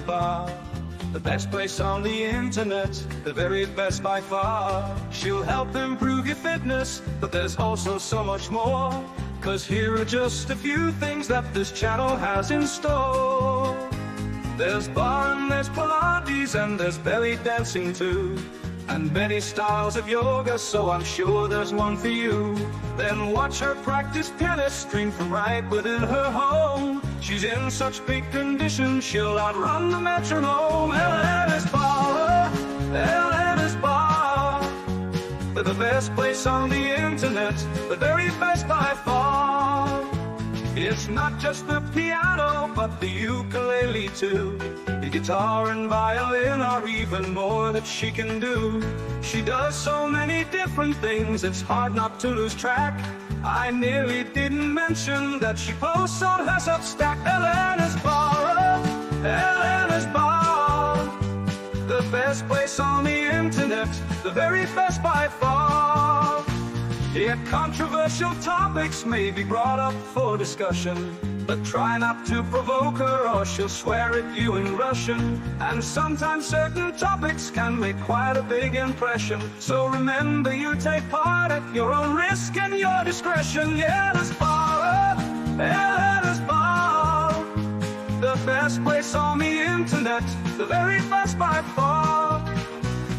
Elena'sBarre, the best place on the internet, the very best by far. She'll help improve your fitness, but there's also so much more. 'Cause here are just a few things that this channel has in store. There's barre and there's Pilates and there's belly dancing too, and many styles of yoga, so I'm sure there's one for you. Then watch her practice pianist string from right within her home. She's in such big condition, she'll outrun the metronome. Elena'sBarre, Elena'sBarre, the best place on the internet, the very best by far. It's not just the piano, but the ukulele too. The guitar and violin are even more that she can do. She does so many different things, it's hard not to lose track. I nearly didn't mention that she posts on her Substack. Elena'sBarre, Elena'sBarre, the best place on the internet, the very best by far. Yet controversial topics may be brought up for discussion, but try not to provoke her or she'll swear at you in Russian. And sometimes certain topics can make quite a big impression, so remember you take part at your own risk and your discretion. Elena'sBarre, Elena'sBarre, the best place on the internet, the very best by far.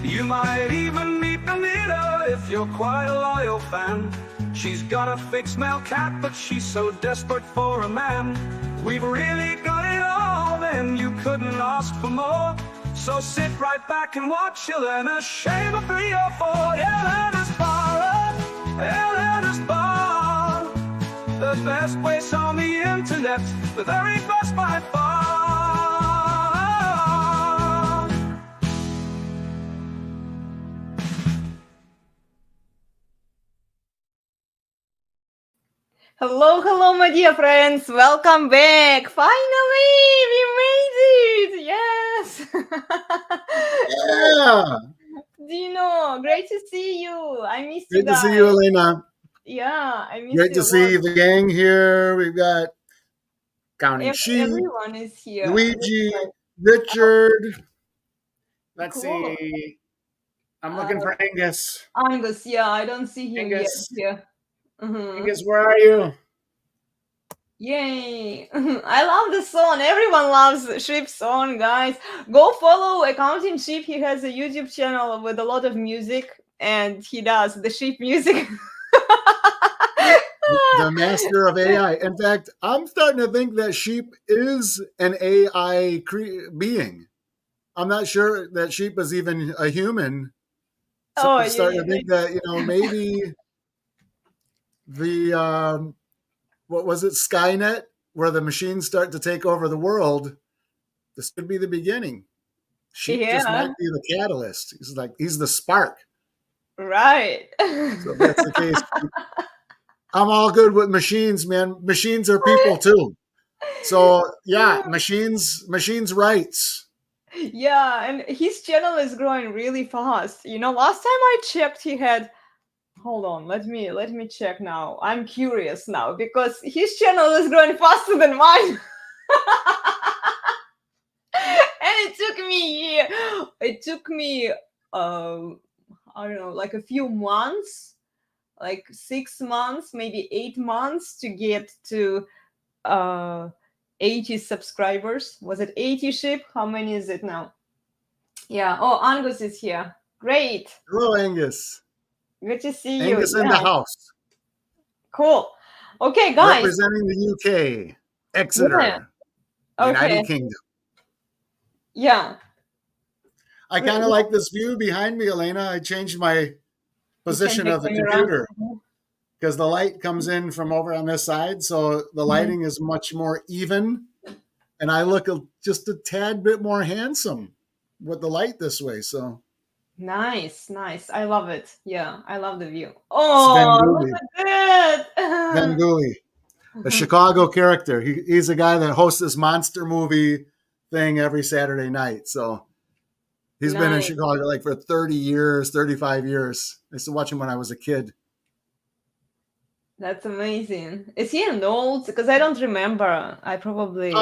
You might even meet Anita if you're quite a loyal fan. She's got a fixed male cat, but she's so desperate for a man. We've really got it all, then you couldn't ask for more. So sit right back and watch Elena shave a 3 or 4. Elena'sBarre, Elena'sBarre, the best place on the internet, the very best by far. Hello, hello, my dear friends. Welcome back. Finally, we made it. Yes. Yeah. Dino, great to see you. I missed you Great to guys. see you, Elena. Yeah, I missed Great you to a see lot. the gang here. We've got Counting Sheep, Everyone is here. Luigi, Richard. Let's Cool. see. I'm looking for Angus. Angus, yeah, I don't see him Angus. yet here. Angus, where are you? Yay! I love the song. Everyone loves Sheep's song, guys. Go follow Accounting Sheep. He has a YouTube channel with a lot of music, and he does the sheep music. The master of AI. In fact, I'm starting to think that Sheep is an AI being. I'm not sure that Sheep is even a human. So Oh, I'm starting yeah. to think that, maybe the what was it, Skynet, where the machines start to take over the world. This could be the beginning. Sheep just might be the catalyst. He's the spark. Right. So if that's the case, I'm all good with machines, man. Machines are people too. So yeah, machines rights. Yeah, and his channel is growing really fast. Last time I checked, he had. Hold on, let me check now. I'm curious now because his channel is growing faster than mine. And it took me I don't know, like a few months, like 6 months, maybe 8 months to get to 80 subscribers. Was it 80, Sheep? How many is it now? Yeah. Oh, Angus is here. Great. Hello, Angus. Good to see you. Angus in the house. Cool. Okay, guys. Representing the UK, Exeter, United Kingdom. Yeah. I kind of like this view behind me, Elena. I changed my position of the computer because the light comes in from over on this side. So the lighting is much more even. And I look just a tad bit more handsome with the light this way. So nice. I love it. Yeah, I love the view. Oh, look at that. Ben Gooley, a Chicago character. He's a guy that hosts this monster movie thing every Saturday night. So he's been in Chicago like for 30 years, 35 years. I used to watch him when I was a kid. That's amazing. Is he an old? Because I don't remember. I probably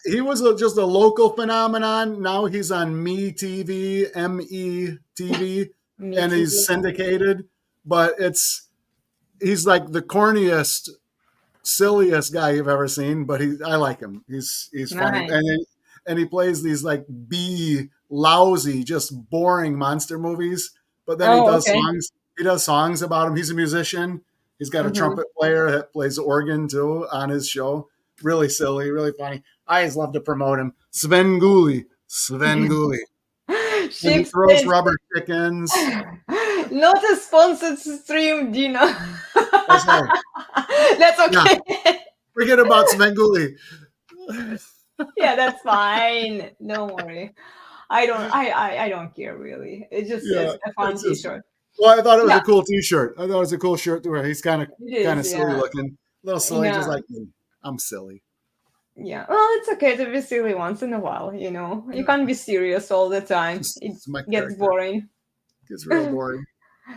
He was just a local phenomenon. Now he's on Me TV, METV, me and too. he's syndicated. But he's like the corniest, silliest guy you've ever seen. But I like him. He's funny, Nice. and he plays these like B lousy, just boring monster movies. But then he Oh, does okay. songs. He does songs about him. He's a musician. He's got a Mhm. trumpet player that plays organ too on his show. Really silly, really funny. I always love to promote him. Sven Gulli. And he Sheep throws says, rubber chickens. not a sponsored stream, Dina. That's right. That's Yeah, okay. forget about Sven Gulli. Yeah, that's fine. Don't worry. I don't care really. It just Yeah, says a fun it's just. t-shirt. Well, I thought it was Yeah, a cool T-shirt. I thought it was a cool shirt to wear. He's kind it of is. silly Yeah. looking, a little silly, just Yeah. like me. I'm silly. Yeah. Well, it's okay to be silly once in a while, you know. You can't be serious all the time. It It's my gets character. boring. It's real boring.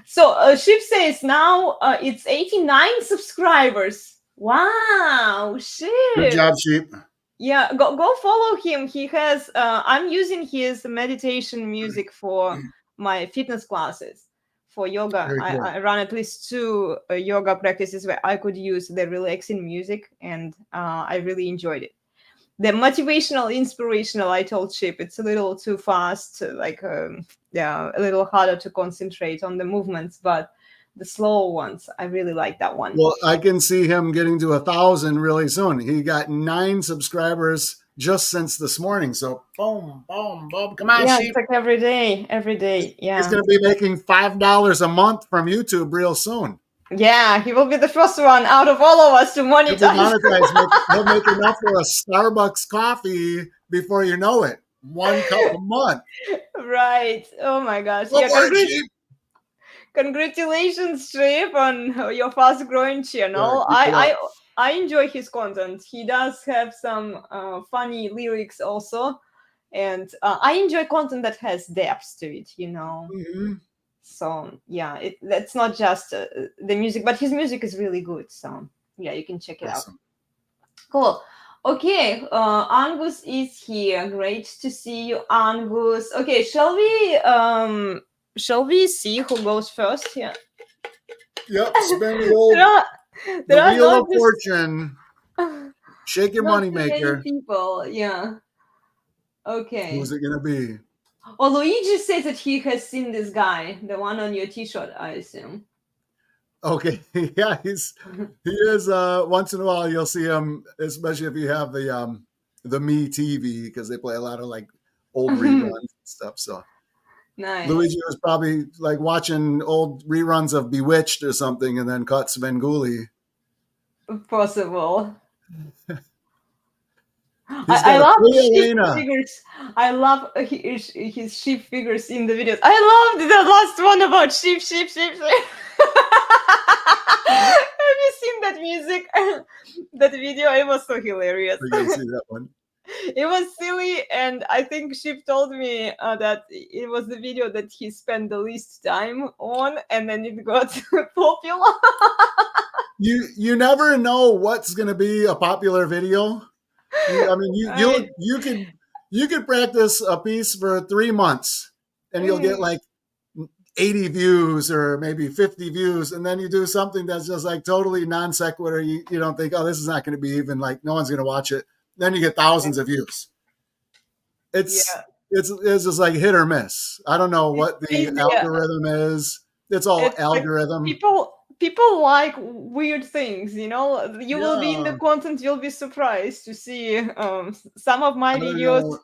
So Ship says now it's 89 subscribers. Wow, Good Ship. job, sheep. Yeah, go follow him. He has I'm using his meditation music for my fitness classes for yoga. Very cool. I run at least 2 yoga practices where I could use the relaxing music, and I really enjoyed it. The motivational, inspirational, I told Chip, it's a little too fast, yeah, a little harder to concentrate on the movements, but the slow ones, I really like that one. Well, I can see him getting to 1,000 really soon. He got 9 subscribers just since this morning. So boom, boom, boom. Come on, Yeah, sheep. it's like every day. He's Yeah. going to be making $5 a month from YouTube real soon. Yeah, he will be the first one out of all of us to He'll be monetize. monetized. He'll make enough for a Starbucks coffee before you know it. 1 cup a month. Right. Oh my gosh. Go Yeah, for it, sheep. congratulations, Chip, on your fast growing channel. Yeah, keep it up. I enjoy his content. He does have some funny lyrics also, and I enjoy content that has depth to it, you know. Mhm. So yeah, that's not just the music, but his music is really good. So yeah, you can check it out. Awesome. Cool. Okay, Angus is here. Great to see you, Angus. Okay, shall we see who goes first here? Yep, spin the old There are wheel not of fortune. Shake your not money too many maker. people. Yeah. Okay. Who's it gonna be? Well, Luigi says that he has seen this guy, the one on your T-shirt, I assume. Okay, yeah, he is. Once in a while, you'll see him, especially if you have the Me TV, because they play a lot of like old reruns and stuff. So Nice. Luigi was probably like watching old reruns of Bewitched or something, and then caught Sven Gulli. Possible. He's I got a love free sheep Elena. figures. I love his sheep figures in the videos. I loved the last one about sheep. Have you seen that music? That video? It was so hilarious. I didn't see that one. It was silly, and I think Sheep told me that it was the video that he spent the least time on, and then it got popular. You never know what's going to be a popular video. You could practice a piece for 3 months, and you'll get like 80 views or maybe 50 views, and then you do something that's just like totally non sequitur. You don't think, oh, this is not going to be even, like, no one's going to watch it. Then you get thousands of views. It's just like hit or miss. I don't know what the algorithm is. It's all algorithm. Like people like weird things, you know. You will be in the content, you'll be surprised to see some of my videos.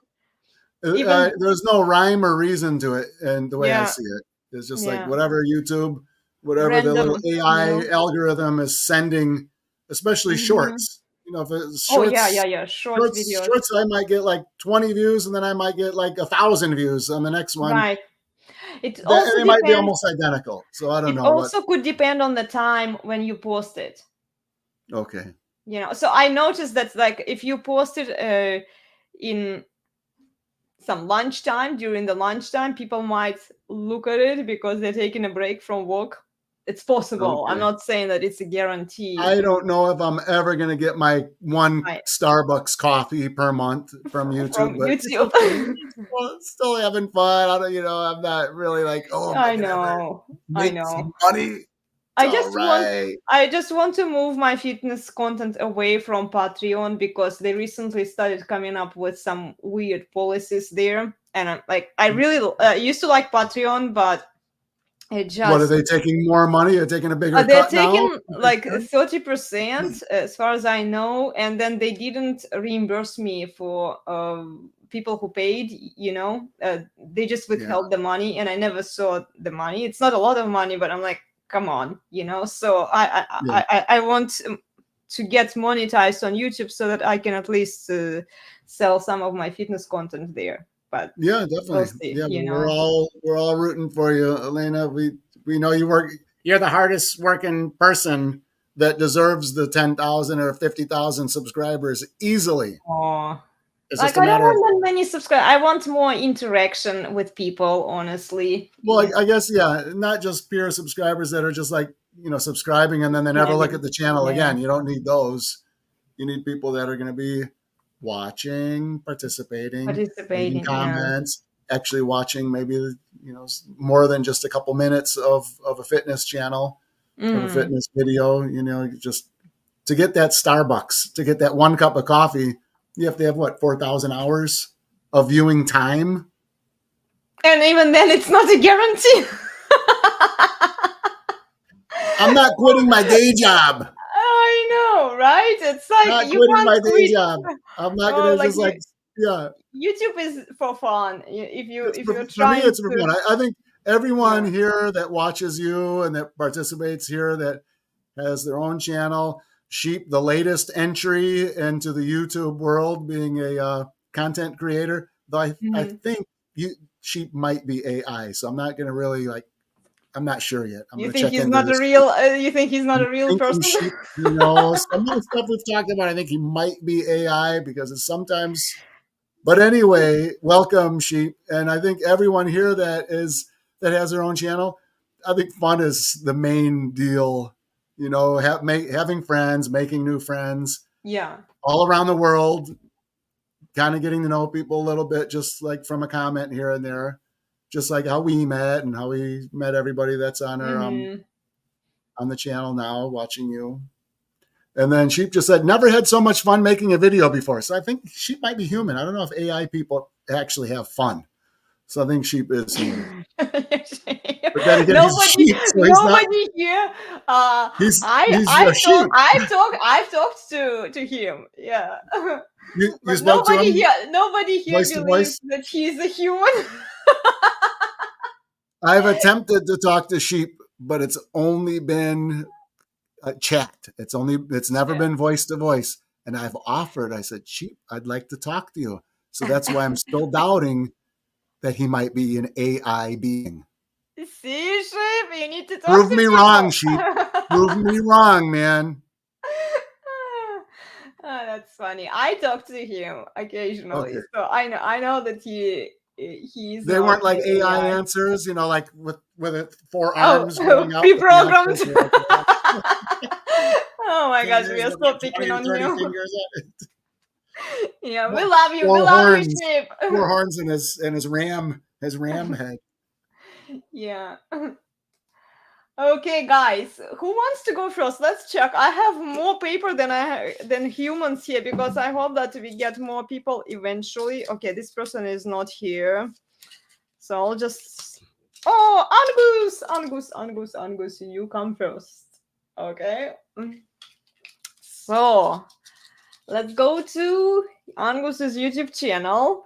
There's no rhyme or reason to it, and the way I see it, it's just like whatever YouTube, whatever random, the little AI algorithm is sending, especially shorts. You know, if it's shorts, shorts videos. Shorts, I might get like 20 views, and then I might get like 1,000 views on the next one. Right. It also might be almost identical. So I don't know. It also could depend on the time when you post it. Okay. You know, so I noticed that, like, if you post it in some lunchtime, during the lunchtime, people might look at it because they're taking a break from work. it's possible. I'm Okay. not saying that it's a guarantee. I don't know if I'm ever going to get my one I- Starbucks coffee per month from YouTube, from but YouTube. still having fun. I don't, I'm not really like, oh, am I I going to ever know. I make some know. money? It's I all just want right. I just want to move my fitness content away from Patreon because they recently started coming up with some weird policies there, and I'm like, I really used to like Patreon, but it What are just they taking more money? Are taking a bigger they're cut now? taking like 30%, as far as I know, and then they didn't reimburse me for people who paid. They just Yeah, withheld the money, and I never saw the money. It's not a lot of money, but I'm like, come on. So yeah, I want to get monetized on YouTube so that I can at least sell some of my fitness content there. But yeah, we'll definitely. see. Yeah, we're all rooting for you, Elena. We know you work. You're the hardest working person that deserves the 10,000 or 50,000 subscribers easily. Oh. It's Like, just a I don't matter of, want that many subscribers. I want more interaction with people, honestly. well, I guess, yeah, not just pure subscribers that are just like, subscribing and then they never look at the channel Yeah. again. You don't need those. You need people that are going to be watching, participating, leaving Participating, yeah. comments, actually watching maybe, more than just a couple minutes of a fitness channel, of a fitness video, just to get that Starbucks, to get that one cup of coffee, you have to have what, 4,000 hours of viewing time? And even then, it's not a guarantee. I'm not quitting my day job. I know, right? It's like Not you quitting can't my day quit. job. I'm not Oh, gonna like just like, yeah. YouTube is for fun. If you're For me, trying it's for to, fun. I think everyone yeah. here that watches you and that participates here that has their own channel, Sheep, the latest entry into the YouTube world, being a content creator, though I think Sheep might be AI. So I'm not going to really I'm not sure yet. I'm You going to think check he's into not a this. real? You think he's not I'm a real thinking person? Sheep, some of the stuff we've talked about, I think he might be AI because it's sometimes. But anyway, welcome, Sheep, and I think everyone here that has their own channel, I think fun is the main deal. Having friends, making new friends Yeah. all around the world, kind of getting to know people a little bit, just like from a comment here and there, just like how we met and how we met everybody that's on our on the channel now, watching you. And then Sheep just said, never had so much fun making a video before. So I think Sheep might be human. I don't know if AI people actually have fun. So I think Sheep is human. But then again, he's a sheep, so he's not. Nobody here. He's a I've sheep. talked. I've talked to him. Yeah. You But spoke to him nobody here voice to believes voice. that he's a human. I've attempted to talk to Sheep, but it's only been chat. It's never been voice to voice. And I've offered. I said, Sheep, I'd like to talk to you. So that's why I'm still doubting that he might be an AI being. See, Sheep, you need to talk Prove to me people. wrong, Sheep. Prove me wrong, man. That's funny. I talk to him occasionally, Okay. so I know that he's. They not weren't like the AI answers, like with it 4 Oh, arms going out. pre-programmed. Like, Oh my gosh, we fingers are with so like picking 20 or on 30 you. fingers on it. Yeah, we love you. We Four love you, horns. Sheep. 4 horns in his ram head. Yeah. Okay, guys, who wants to go first? Let's check. I have more paper than humans here because I hope that we get more people eventually. Okay, this person is not here, so I'll just. Oh, Angus, you come first. Okay. So let's go to Angus's YouTube channel,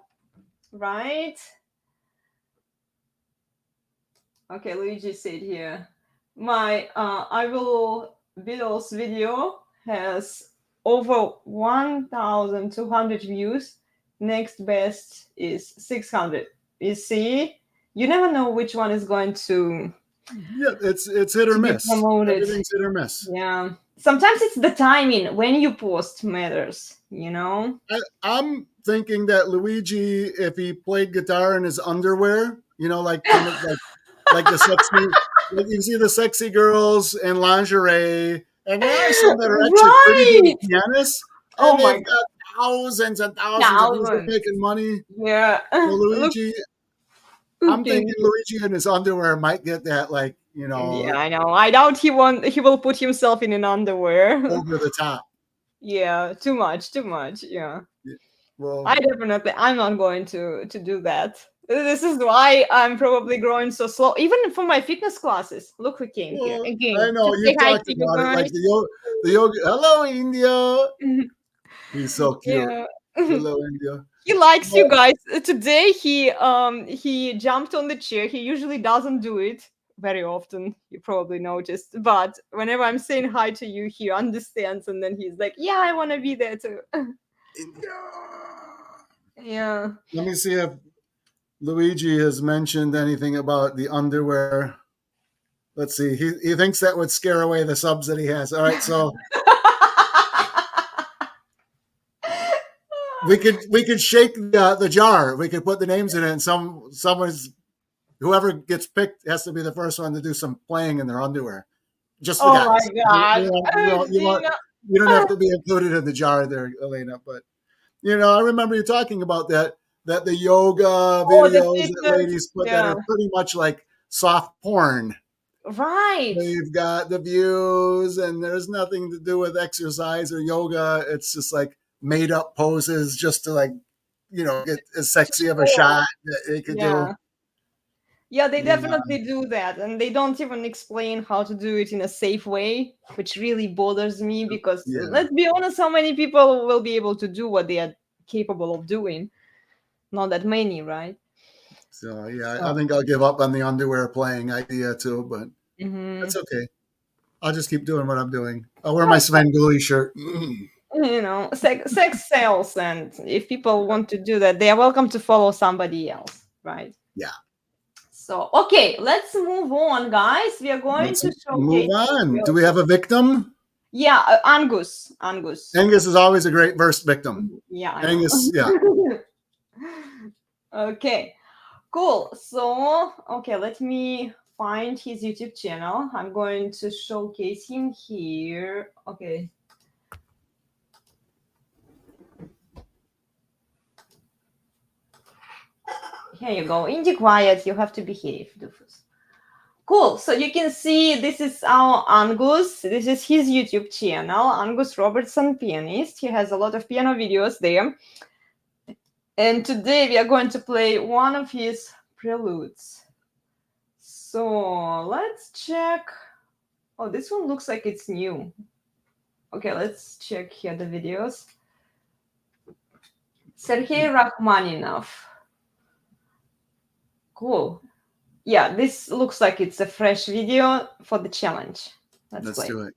right? Okay, Luigi said here. My I will Beatles video has over 1,200 views. Next best is 600. You see, you never know which one is going to. Yeah, it's hit or miss. Promoted. Everything's hit or miss. Yeah, sometimes it's the timing when you post matters. I'm thinking that Luigi, if he played guitar in his underwear, like kind of like like the sexy, like you see the sexy girls in lingerie, and there are some that are actually pretty good Right. pianists, Oh and my they've god. got thousands and thousands of views. They're Thousands. making money. Yeah. So Look Luigi, I'm cooking. thinking Luigi in his underwear might get that, like, Yeah, I know. I doubt he will put himself in an underwear. over the top. Yeah, too much, too much. Yeah. Well, I'm not going to do that. This is why I'm probably growing so slow. Even for my fitness classes. Look who came here well, I again know to say you've hi talked to you about it, like guys. the yoga. Hello, India. He's so cute. Yeah. Hello, India. He likes you Well, guys. Today he jumped on the chair. He usually doesn't do it very often. You probably noticed. But whenever I'm saying hi to you, he understands and then he's like, "Yeah, I want to be there too." India. Yeah. Let me see if Luigi has mentioned anything about the underwear. Let's see. He thinks that would scare away the subs that he has. All right, so we could shake the jar. We could put the names in it, and someone's whoever gets picked has to be the first one to do some playing in their underwear. Just the Oh my guys. god. Dina. You don't have to be included in the jar there, Elena. But I remember you talking about that the yoga Oh, the videos that fitness. ladies put that Yeah. are pretty much like soft porn. Right. They've got the views, and there's nothing to do with exercise or yoga. It's just like made up poses just to get as sexy of a Sure. shot that they could do. Yeah. Yeah, they Yeah, definitely do that. And they don't even explain how to do it in a safe way, which really bothers me because yeah. let's be honest, how many people will be able to do what they are capable of doing? Not that many, right? So yeah, I So, think I'll give up on the underwear playing idea too, but mhm. that's okay. I'll just keep doing what I'm doing. I'll wear my Sven Gully shirt. Sex sells, and if people want to do that, they are welcome to follow somebody else, right? Yeah. So, okay, let's move on, guys. We are going Let's to move showcase some on. Do real we have a victim? Yeah, Angus. Angus. Angus is always a great first victim. Yeah, I Angus, yeah. know. Okay, cool. So, okay, let me find his YouTube channel. I'm going to showcase him here. Okay. Here you go. Indie quiet. You have to behave, Doofus. Cool. So you can see this is our Angus. This is his YouTube channel, Angus Robertson Pianist. He has a lot of piano videos there. And today we are going to play one of his preludes. So let's check. Oh, this one looks like it's new. Okay, let's check here the videos. Sergei Rachmaninov. Cool. Yeah, this looks like it's a fresh video for the challenge. Let's play. Do it.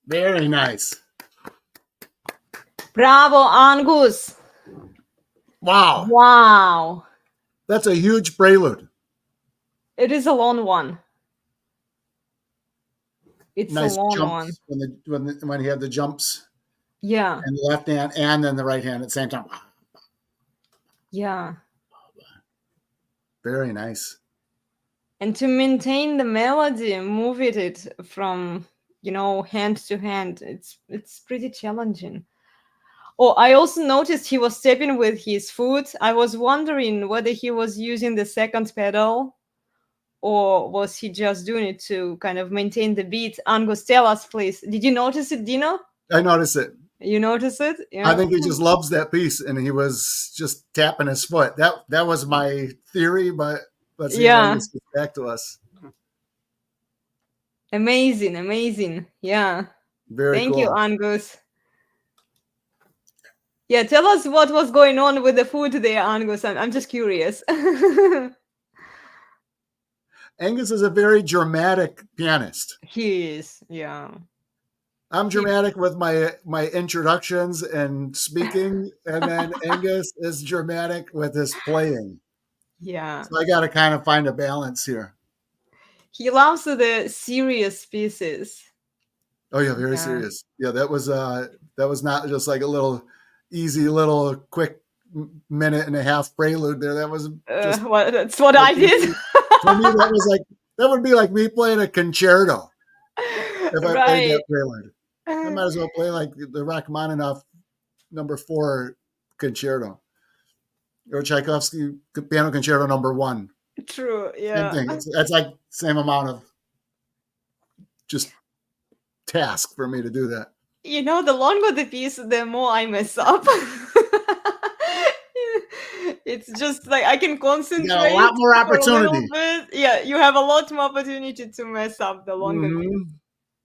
Very nice. Bravo, Angus. Wow. Wow. That's a huge prelude. It is a long one. It's Nice a long jumps one. when he had the jumps. Yeah. And the left hand and then the right hand at the same time. Yeah. Very nice. And to maintain the melody, move it from, hand to hand, it's pretty challenging. Oh, I also noticed he was stepping with his foot. I was wondering whether he was using the second pedal or was he just doing it to kind of maintain the beat. Angus, tell us, please. Did you notice it, Dino? I noticed it. You notice it? Yeah. I think he just loves that piece and he was just tapping his foot. That was my theory, but let's see if Angus gets back to us. Amazing. Yeah. Very Thank cool. you, Angus. Yeah, tell us what was going on with the food there, Angus. I'm just curious. Angus is a very dramatic pianist. He is, yeah. I'm dramatic with my introductions and speaking, and then Angus is dramatic with his playing. Yeah. So I got to kind of find a balance here. He loves the serious pieces. Oh yeah, very serious. Yeah, that was not just like a little easy little quick minute and a half prelude there. That was just that's what I did. For me, that would be like me playing a concerto. If I played that prelude, I might as well play like the Rachmaninoff No. 4 concerto or Tchaikovsky Piano Concerto No. 1. True, yeah. Same thing. That's like same amount of just task for me to do that. The longer the piece, the more I mess up. It's just like I can concentrate. You got a lot more opportunity. Yeah, you have a lot more opportunity to mess up the longer piece,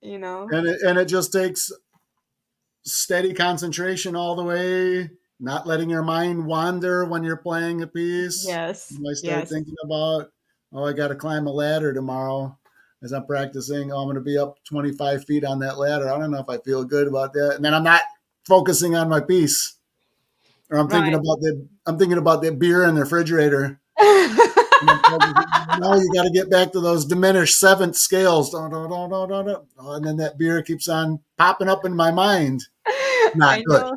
And it just takes steady concentration all the way, not letting your mind wander when you're playing a piece. Yes. You might start thinking about, I got to climb a ladder tomorrow as I'm practicing. I'm going to be up 25 feet on that ladder. I don't know if I feel good about that. And then I'm not focusing on my piece. Or I'm thinking about that beer in the refrigerator. Now you got to get back to those diminished seventh scales. And then that beer keeps on popping up in my mind. Not good.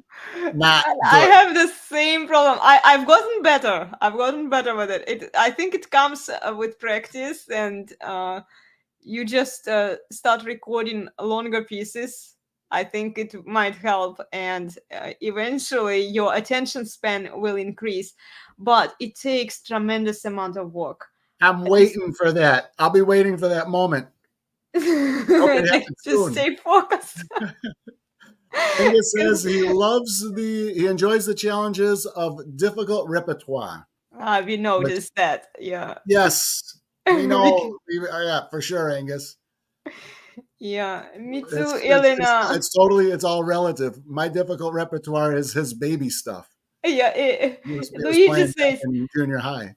Not good. I have the same problem. I've gotten better. With it. I think it comes with practice, and you just start recording longer pieces. I think it might help, and eventually your attention span will increase. But it takes tremendous amount of work. I'm waiting for that. I'll be waiting for that moment. Just stay focused. Angus says he enjoys the challenges of difficult repertoire. We Which, noticed that. Yeah. yes, we know. Yeah, for sure, Angus. Yeah, me too, It's Elena. totally, it's all relative. My difficult repertoire is his baby stuff. Yeah, He was Luigi playing that says, in junior high.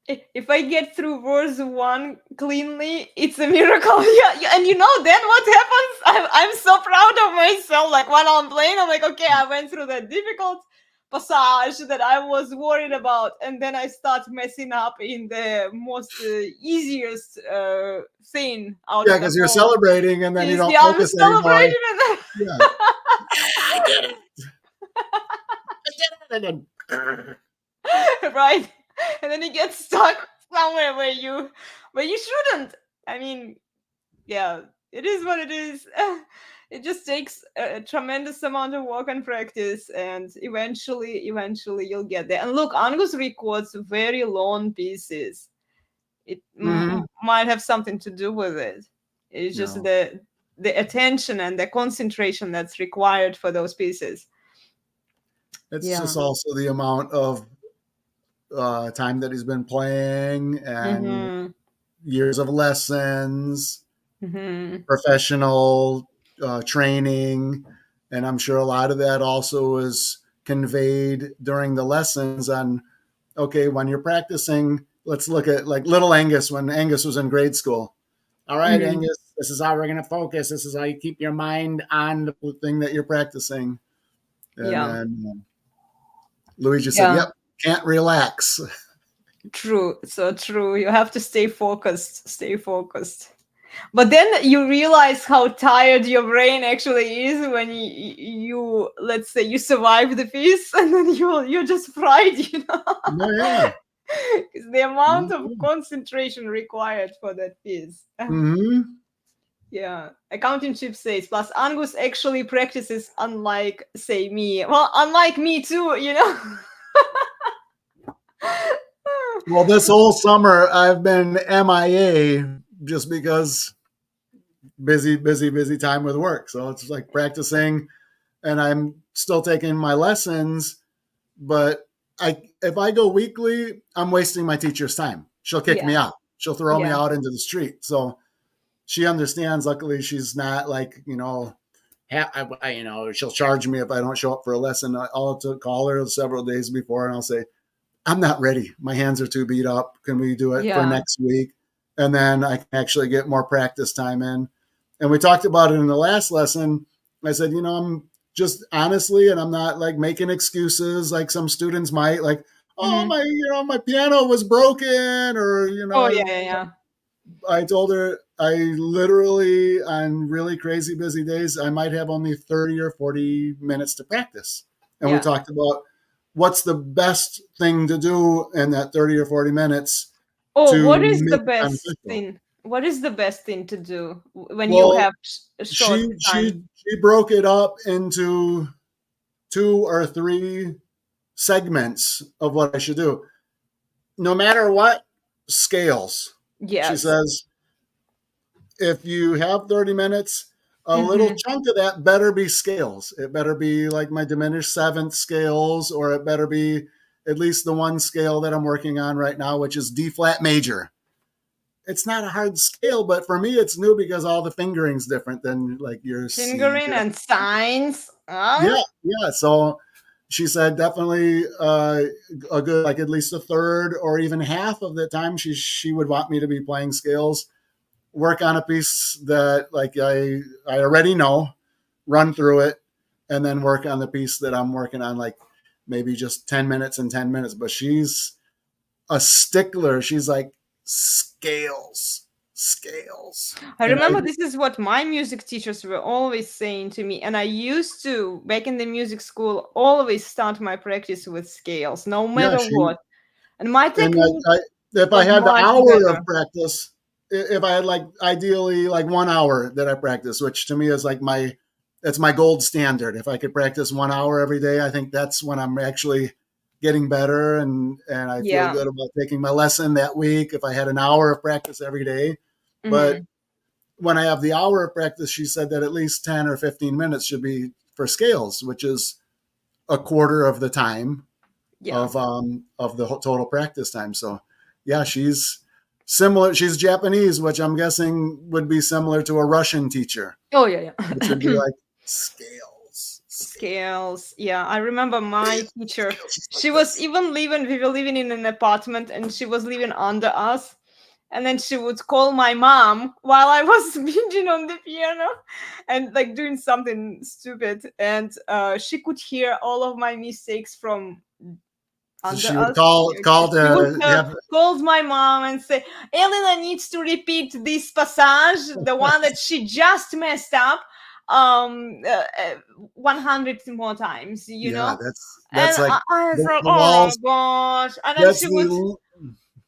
If I get through verse one cleanly, it's a miracle. Yeah, and then what happens? I'm so proud of myself. Like while I'm playing, I'm like, okay, I went through that difficult passage that I was worried about, and then I start messing up in the most easiest thing out Yeah, of them because you're all. celebrating and then you You don't see, I'm focus anymore. celebrating, and Yeah. I did it. I did it. then, right, and then you get stuck somewhere where you shouldn't. I mean, yeah, it is what it is. It just takes a tremendous amount of work and practice, and eventually you'll get there. And look, Angus records very long pieces. It Mhm. might have something to do with it. It's just No. the attention and the concentration that's required for those pieces. It's Yeah. just also the amount of time that he's been playing and Mm-hmm. years of lessons, Mm-hmm. professional training. And I'm sure a lot of that also is conveyed during the lessons on, okay, when you're practicing, let's look at like little Angus when Angus was in grade school. All right, Mm-hmm. Angus, this is how we're going to focus. This is how you keep your mind on the thing that you're practicing. And Yeah. then Luigi said, Yeah. yep, can't relax. True. So true. You have to stay focused. Stay focused. But then you realize how tired your brain actually is when you let's say you survive the piece, and then you're just fried, Oh, yeah. Because the amount of concentration required for that piece. Mm-hmm. Yeah. Accounting chip says, plus Angus actually practices unlike, say, me. Well, unlike me too. Well, this whole summer I've been MIA just because busy time with work. So it's like practicing and I'm still taking my lessons, but if I go weekly, I'm wasting my teacher's time. She'll kick me Yeah. out. She'll throw me Yeah. out into the street. So she understands. Luckily, she's not like, she'll charge me if I don't show up for a lesson. I'll have to call her several days before and I'll say, I'm not ready. My hands are too beat up. Can we do it for Yeah. next week? And then I can actually get more practice time in. And we talked about it in the last lesson. I said, I'm just honestly, and I'm not like making excuses like some students might, like, oh, Mhm. my piano was broken, or, Oh, yeah. I told her I literally, on really crazy busy days, I might have only 30 or 40 minutes to practice. And we Yeah. talked about what's the best thing to do in that 30 or 40 minutes Oh, to what is the make it best beneficial. thing? What is the best thing to do when you Well, have a short time? she broke it up into 2 or 3 segments of what I should do. No matter what, scales. She Yes. says, if you have 30 minutes, a little Mm-hmm. chunk of that better be scales. It better be like my diminished seventh scales, or it better be at least the one scale that I'm working on right now, which is D flat major. It's not a hard scale, but for me, it's new because all the fingering's different than like your C. Fingering and signs. Huh? Yeah, yeah. So she said definitely a good, like at least a third or even half of the time she would want me to be playing scales, work on a piece that like I already know, run through it, and then work on the piece that I'm working on, like maybe just 10 minutes and 10 minutes. But she's a stickler. She's like scales, scales. I And I remember this is what my music teachers were always saying to me, and I used to, back in the music school, always start my practice with scales, no yeah, matter she what. And my and technique if I was had the much hour of better. practice, if I had like ideally like 1 hour that I practice, which to me is like that's my gold standard. If I could practice 1 hour every day, I think that's when I'm actually getting better and I feel Yeah. good about taking my lesson that week. If I had an hour of practice every day, but Mm-hmm. when I have the hour of practice, she said that at least 10 or 15 minutes should be for scales, which is a quarter of the time of the total practice time. So yeah, she's similar. She's Japanese, which I'm guessing would be similar to a Russian teacher, Oh yeah, which would be yeah. like scales. Scales. Yeah, I remember my teacher. She's like She was this. even living. We were living in an apartment, and she was living under us. And then she would call my mom while I was binging on the piano and like doing something stupid. And she could hear all of my mistakes from So under she would us. call She would to have. call my mom and say, Elena needs to repeat this passage, the one that she just messed up, 100 more times, you Yeah, know? that's And like I was like, the oh my walls. gosh. And then That's the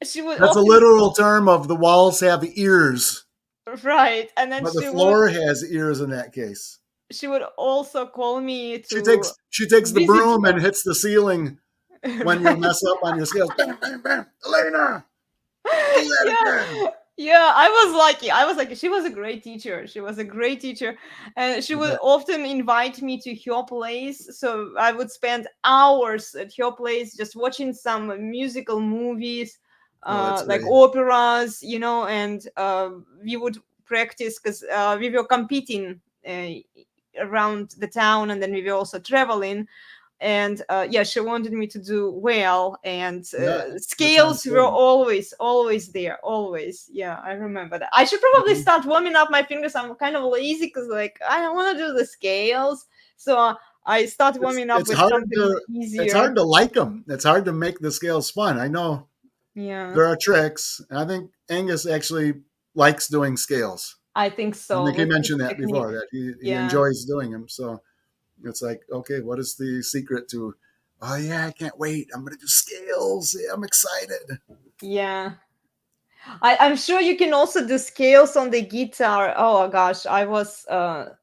she would that's a often, literal term of the walls have ears, right. And then but the floor has ears in that case. she would also call me She to takes the visit broom her. and hits the ceiling when you Right. mess up on your scales. Bam, bam, bam. Elena, do that again. Yeah, yeah, I was lucky. I was like, she was a great teacher. She was a great teacher, and she would But, often invite me to her place. So I would spend hours at her place just watching some musical movies, oh, that's like great. operas, you know, and we would practice because we were competing around the town, and then we were also traveling. And yeah, she wanted me to do well, and Yeah, that sounds scales were good. always there, always. Yeah, I remember that. I should probably Mhm. start warming up my fingers. I'm kind of lazy because like I don't want to do the scales, so I start warming up It's with hard something it's easier. hard to like them. It's hard to make the scales fun. I know Yeah, there are tricks, and I think Angus actually likes doing scales. I think I so think he with his mentioned that before, technique. that he Yeah, enjoys doing them. So it's like, okay, what is the secret to? Oh yeah, I can't wait. I'm gonna do scales. Yeah, I'm excited. yeah. I'm sure you can also do scales on the guitar. Oh gosh, I was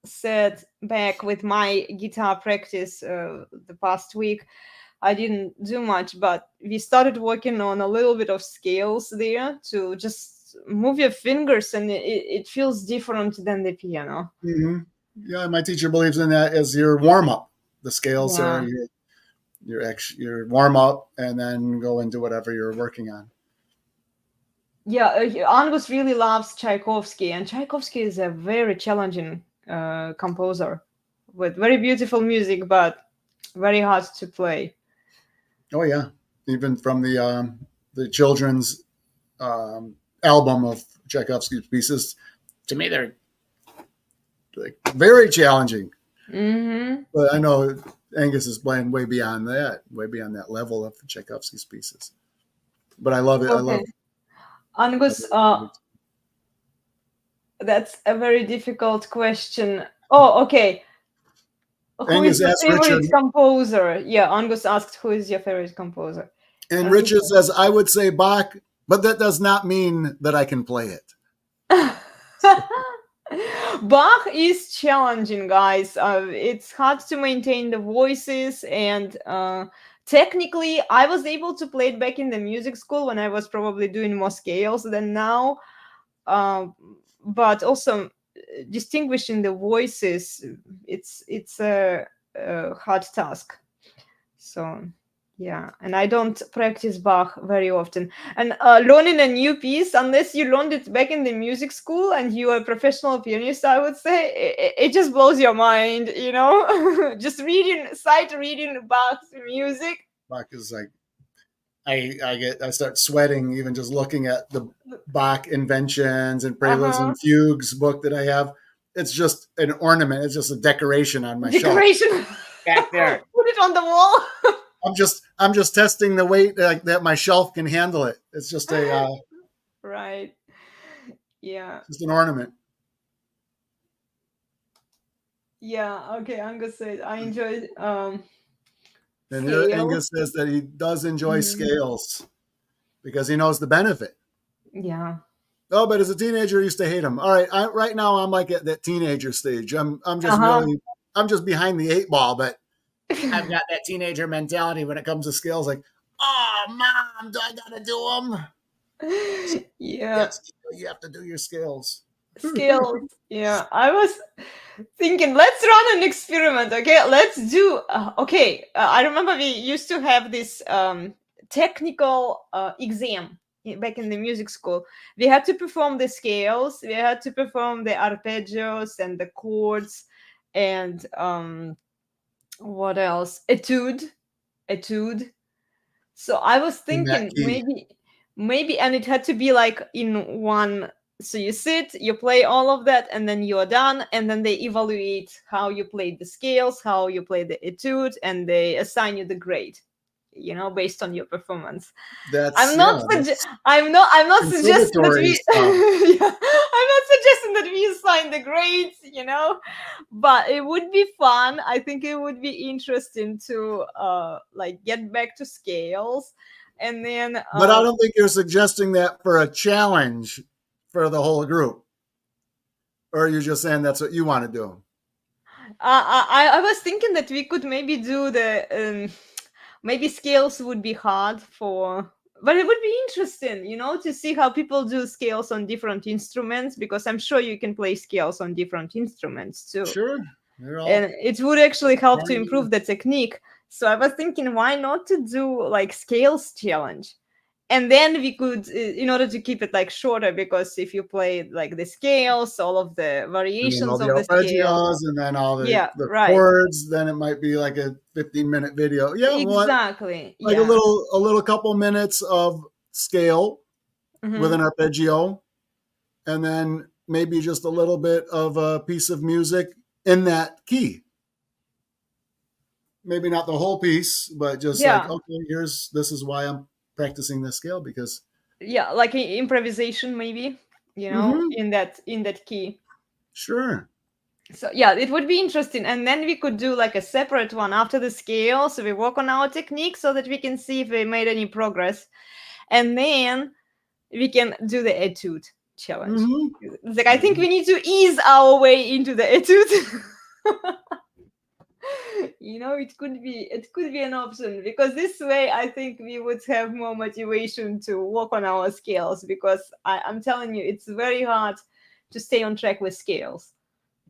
set back with my guitar practice the past week. I didn't do much, but we started working on a little bit of scales there to just move your fingers, and it feels different than the piano. Hmm. Yeah, my teacher believes in that as your warm up. The scales are Yeah. your warm up, and then go into whatever you're working on. Yeah, Angus really loves Tchaikovsky, and Tchaikovsky is a very challenging composer with very beautiful music, but very hard to play. Oh yeah, even from the children's album of Tchaikovsky's pieces, to me they're like very challenging. Mm-hmm. But I know Angus is playing way beyond that level of the Tchaikovsky's pieces. But I love it. I Okay, love. Angus, that's a very difficult question. Oh, okay. Who is Angus your asked Richard, favorite composer? Yeah, Angus asked, who is your favorite composer? and And he Richard says, I would say Bach, but that does not mean that I can play it. Bach is challenging, guys. It's hard to maintain the voices, and technically, I was able to play it back in the music school when I was probably doing more scales than now. Um, but also distinguishing the voices, it's a hard task. So yeah, and I don't practice Bach very often. And learning a new piece, unless you learned it back in the music school and you are a professional pianist, I would say it just blows your mind, you know. Just sight reading Bach's music. Bach is like I start sweating even just looking at the Bach inventions and preludes Uh-huh. and fugues book that I have. It's just an ornament. It's just a decoration on my shelf Decoration. back there. Put it on the wall. I'm just testing the weight that my shelf can handle it. It's just Right. Yeah. just an ornament. Yeah. Okay. I'm gonna say I enjoyed And here scale. Angus says that he does enjoy Mhm. scales because he knows the benefit. Yeah. Oh, but as a teenager, I used to hate them. All right, right now I'm like at that teenager stage. Uh-huh. I'm just behind the eight ball, but I've got that teenager mentality when it comes to skills. Like, oh, mom, do I gotta do them? Yeah. Yes, you have to do your skills. Scales. Yeah, I was thinking, let's run an experiment. Okay, let's do. I remember we used to have this technical exam back in the music school. We had to perform the scales. We had to perform the arpeggios and the chords, and what else? Etude. So I was In that thinking key. maybe, and it had to be like in one. So you sit, you play all of that, and then you're done. And then they evaluate how you played the scales, how you played the etude, and they assign you the grade. Based on your performance. That's I'm yeah, not. that's I'm not suggesting that conservatory we. stuff. Yeah, I'm not suggesting that we assign the grades. But it would be fun. I think it would be interesting to like get back to scales, and then But I don't think you're suggesting that for a challenge for the whole group. Or are you just saying that's what you want to do? I was thinking that we could maybe do the maybe scales would be hard for, but it would be interesting, to see how people do scales on different instruments, because I'm sure you can play scales on different instruments too. Sure. They're all And it would actually help to fine. improve the technique. So I was thinking, why not to do like scales challenge? And then we could, in order to keep it like shorter, because if you play like the scales, all of the And then all variations the of the scales. arpeggios and then all the, Yeah, the right. chords, then it might be like a 15-minute video. Yeah, Exactly. like yeah. a little couple minutes of scale with an arpeggio, and then maybe just a little bit of a piece of music in that key. Maybe not the whole piece, but just like, okay, this is why I'm practicing this scale, because Yeah, like improvisation maybe, in that key. sure. So yeah, it would be interesting. And then we could do like a separate one after the scale, so we work on our technique so that we can see if we made any progress. And then we can do the etude challenge. It's like, I think we need to ease our way into the etude. It could be an option, because this way I think we would have more motivation to work on our scales, because I'm telling you, it's very hard to stay on track with scales.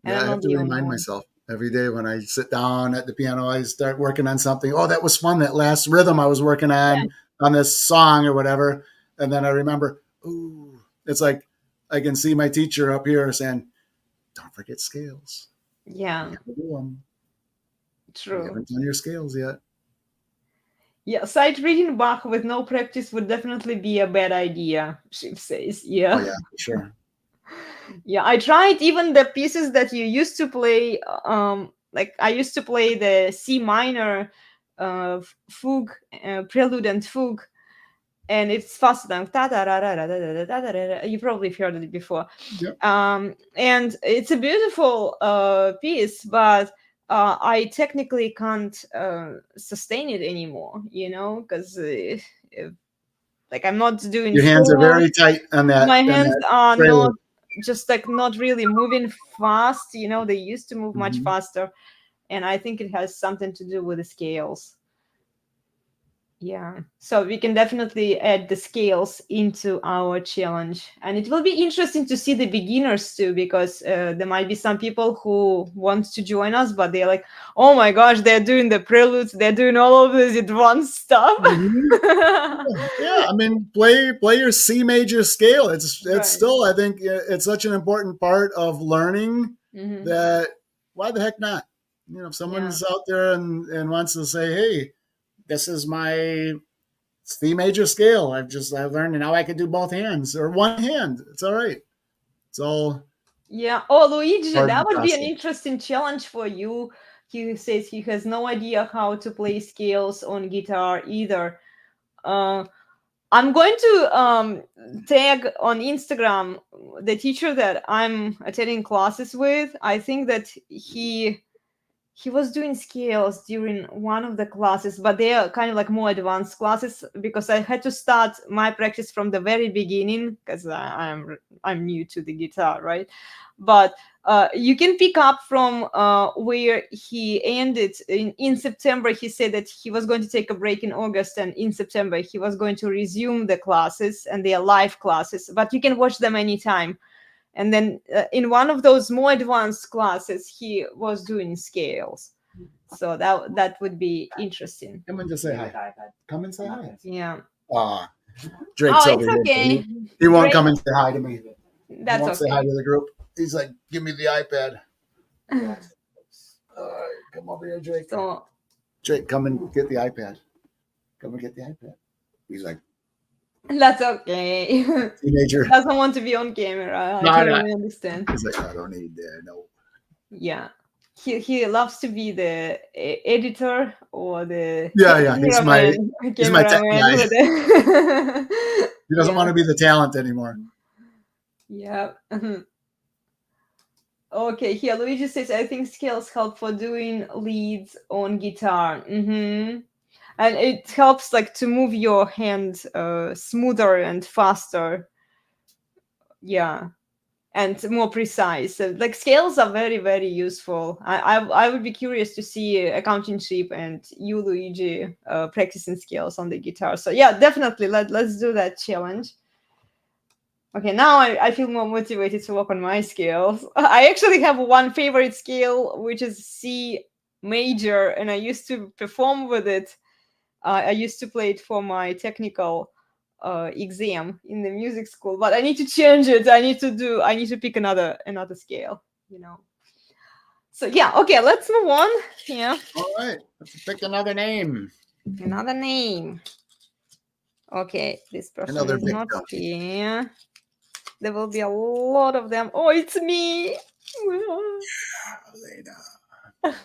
And Yeah, I'm I have not to the only remind one. myself every day when I sit down at the piano, I start working on something. Oh, that was fun. That last rhythm I was working on this song or whatever. And then I remember, ooh, it's like I can see my teacher up here saying, don't forget scales. Yeah, You gotta do them. You true. haven't done your scales yet. Yeah, sight reading Bach with no practice would definitely be a bad idea, Shiv says. Yeah. Oh, yeah, for sure. Yeah, I tried even the pieces that you used to play. Like I used to play the C minor fugue, prelude and fugue, and it's faster than you probably heard it before. Yep. And it's a beautiful piece, but I technically can't sustain it anymore, because like I'm not doing Your hands are solo. very tight on that. My hands are prelude. not really moving fast. They used to move much Mhm. faster, and I think it has something to do with the scales. Yeah, so we can definitely add the scales into our challenge, and it will be interesting to see the beginners too, because there might be some people who want to join us, but they're like, oh my gosh, they're doing the preludes, they're doing all of this advanced stuff. Yeah, I mean, play your C major scale. It's Right. still, I think, it's such an important part of learning Mhm. that why the heck not? If someone's out there and wants to say, hey, this is my C major scale. I've learned, and now I can do both hands or one hand. It's all right. It's all. Yeah. Oh, Luigi, Part of that the would be an process. interesting challenge for you. He says he has no idea how to play scales on guitar either. I'm going to tag on Instagram the teacher that I'm attending classes with. I think that he was doing scales during one of the classes, but they are kind of like more advanced classes, because I had to start my practice from the very beginning, because I'm new to the guitar, right? But you can pick up from where he ended in September. He said that he was going to take a break in August, and in September he was going to resume the classes, and they are live classes, but you can watch them anytime. And then in one of those more advanced classes, he was doing scales. So that would be interesting. Come and just say hi. Come and say hi. Yeah. Drake's Oh, over it's here. okay. He won't Drake- come and say hi to me. That's he won't say hi okay. to the group. He's like, give me the iPad. All right, come over here, Drake. So Drake, come and get the iPad. Come and get the iPad. He's like, that's okay. teenager. Doesn't want to be on camera. I No, totally understand. He's like, I don't need that. No. Yeah. He loves to be the editor or the Yeah. He's my tech guy. with the He doesn't want to be the talent anymore. Yeah. Okay, here Luigi says, I think scales help for doing leads on guitar. And it helps like to move your hand smoother and faster. Yeah. And more precise. So, like scales are very, very useful. I would be curious to see Accounting Chip and you, Luigi, practicing scales on the guitar. So yeah, definitely let's do that challenge. Okay, now I feel more motivated to work on my scales. I actually have one favorite scale, which is C major, and I used to perform with it. I used to play it for my technical exam in the music school, but I need to change it. I need to pick another scale, So yeah, okay, let's move on. Yeah. All right, let's pick another name. Another name. Okay, this person Another is not victim. here. There will be a lot of them. Oh, it's me. Elena.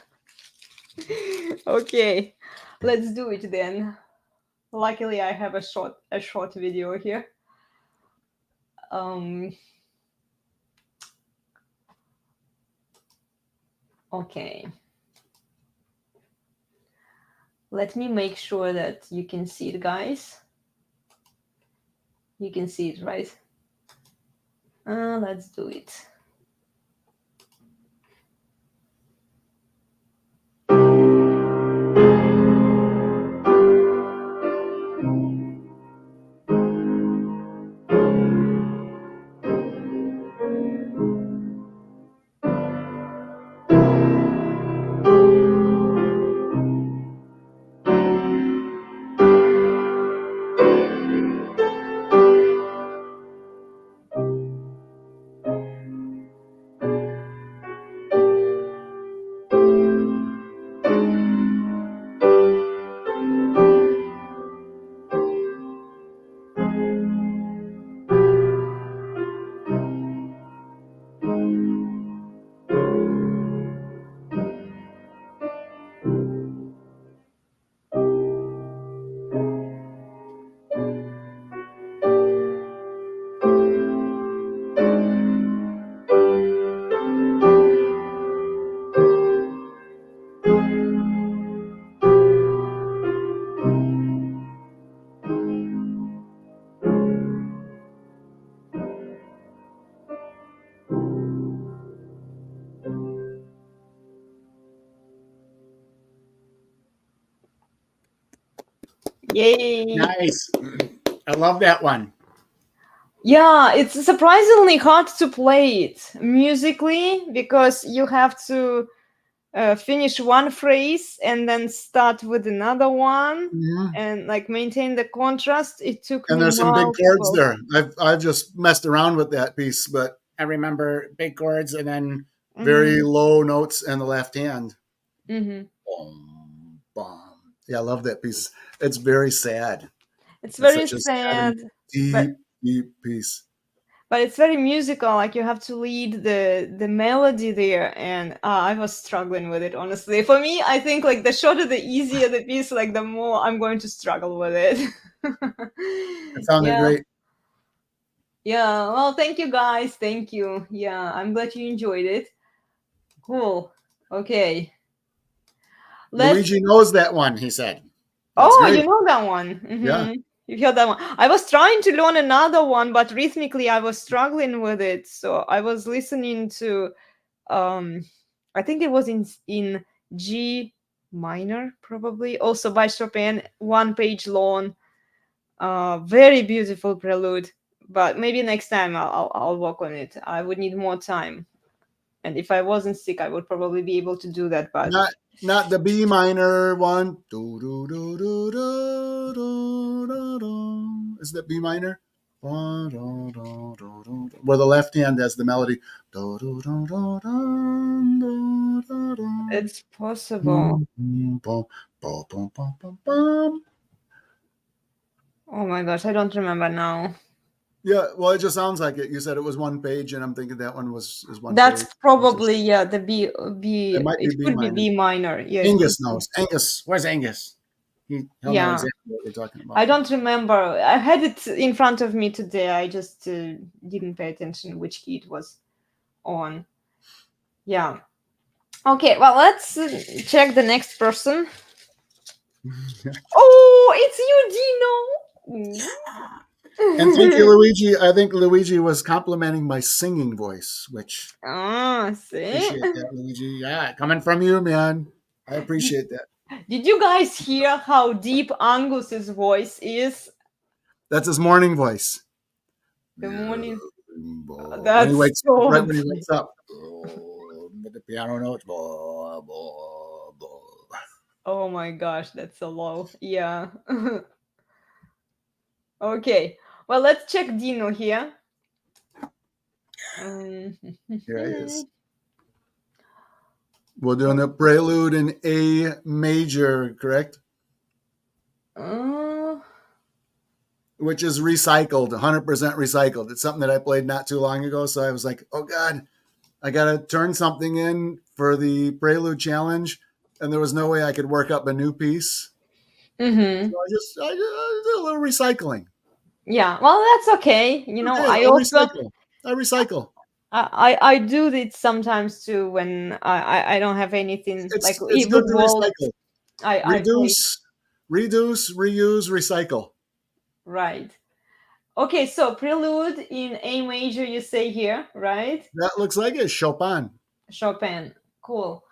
Okay, let's do it then. Luckily, I have a short video here. Okay. Let me make sure that you can see it, guys. You can see it, right? Let's do it. Yay! Nice. I love that one. Yeah, it's surprisingly hard to play it musically because you have to finish one phrase and then start with another one and like maintain the contrast. It took And me there's some big chords multiple- there. I've just messed around with that piece, but I remember big chords and then very low notes in the left hand. Boom, boom. Yeah, I love that piece. It's very sad. It's very such a sad, deep piece. but it's very musical. Like you have to lead the melody there, and I was struggling with it, honestly. For me, I think like the shorter, the easier the piece, like the more I'm going to struggle with it. It sounded great. Yeah, well, thank you guys. Thank you. Yeah, I'm glad you enjoyed it. Cool. Okay. Luigi knows that one, he said. That's Great. great. You know that one. Yeah. You heard that one. I was trying to learn another one, but rhythmically I was struggling with it. So I was listening to I think it was in G minor, probably, also by Chopin, one page long, very beautiful prelude. but maybe next time I'll work on it. I would need more time, and if I wasn't sick, I would probably be able to do that. But Not the B minor one. Do, do, do, do, do, do, do, do. Is that B minor? Do, do, do, do, do, do. Where the left hand has the melody. Do, do, do, do, do, do, do, do. it's possible. Boom, boom, boom, boom, boom, boom, boom. Oh my gosh, I don't remember now. Yeah, well, it just sounds like it. You said it was one page, and I'm thinking that one is one That's page. probably the B. It might be It B could minor. be B minor. Yeah, it Angus could be. knows. Angus, where's Angus? He'll know Yeah. exactly what we're talking about. I don't remember. I had it in front of me today. I just didn't pay attention which key it was on. Yeah. Okay, well, let's check the next person. Oh, it's you, Dino. And thank you, Luigi. I think Luigi was complimenting my singing voice, which See? appreciate that, Luigi. Yeah, coming from you, man. I appreciate that. Did you guys hear how deep Angus's voice is? That's his morning voice. The morning. When That's he wakes, so right when he wakes up. With the piano notes. Oh my gosh, that's so low. Yeah. Okay. Well, let's check Dino here. Here he is. We're doing a prelude in A major, correct? Which is recycled, 100% recycled. It's something that I played not too long ago. So I was like, oh God, I got to turn something in for the prelude challenge. And there was no way I could work up a new piece. Mm-hmm. So I did a little recycling. Yeah, well, that's okay. You know, Okay, I recycle. I do it sometimes too when I don't have anything It's good to recycle. Reduce, reuse, recycle. Right. Okay, so prelude in A major, you say here, right? That looks like it. Chopin. Cool.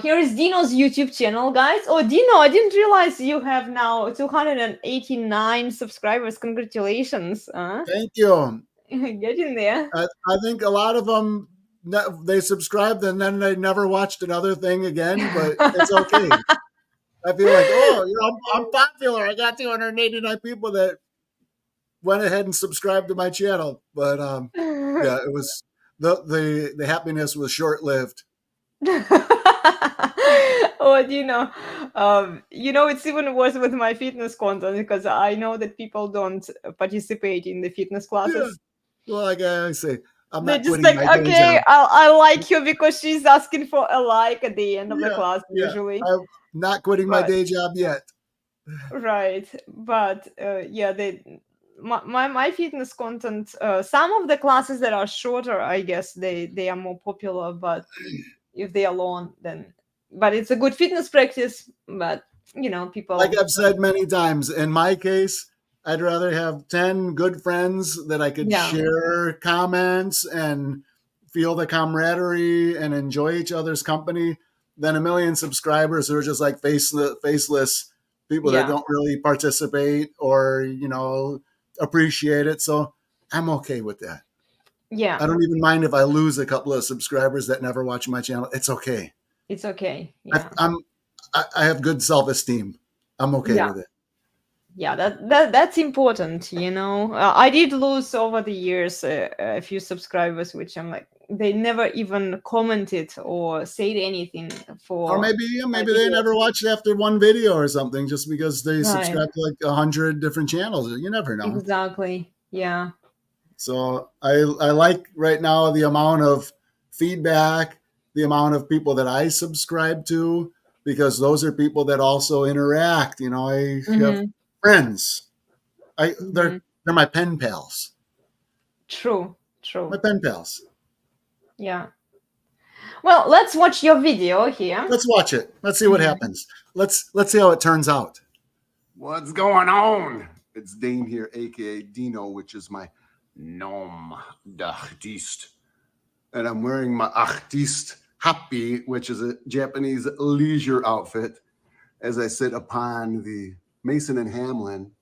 Here is Dino's YouTube channel, guys. Oh, Dino, I didn't realize you have now 289 subscribers. Congratulations. Thank you. Get in there. I think a lot of them, they subscribed and then they never watched another thing again, but it's okay. I feel like, I'm popular. I got 289 people that went ahead and subscribed to my channel. But yeah, it was the happiness was short-lived. Oh, it's even worse with my fitness content because I know that people don't participate in the fitness classes. Yeah. Well, like I say, I'm They're not just quitting like, my day okay, job. I like you because she's asking for a like at the end of the class usually. I'm not quitting my day job yet. Right, but my fitness content, some of the classes that are shorter, I guess they are more popular, if they are long, then but it's a good fitness practice. But people, like I've said many times, in my case, I'd rather have 10 good friends that I could share comments and feel the camaraderie and enjoy each other's company than a million subscribers who are just like faceless people that don't really participate or appreciate it. So I'm okay with that. Yeah, I don't even mind if I lose a couple of subscribers that never watch my channel. It's okay. It's okay. Yeah. I have good self-esteem. I'm okay with it. Yeah, that's important. I did lose over the years a few subscribers, which I'm like, they never even commented or said anything for. Or maybe they never watched after one video or something, just because they subscribe to like 100 different channels. You never know. Exactly. Yeah. So I like right now the amount of feedback, the amount of people that I subscribe to, because those are people that also interact. I have friends. They're my pen pals. True. My pen pals. Yeah. Well, let's watch your video here. Let's watch it. Let's see what happens. Let's see how it turns out. What's going on? It's Dane here, aka Dino, which is my nom d'artiste. And I'm wearing my artiste happy, which is a Japanese leisure outfit, as I sit upon the Mason and Hamlin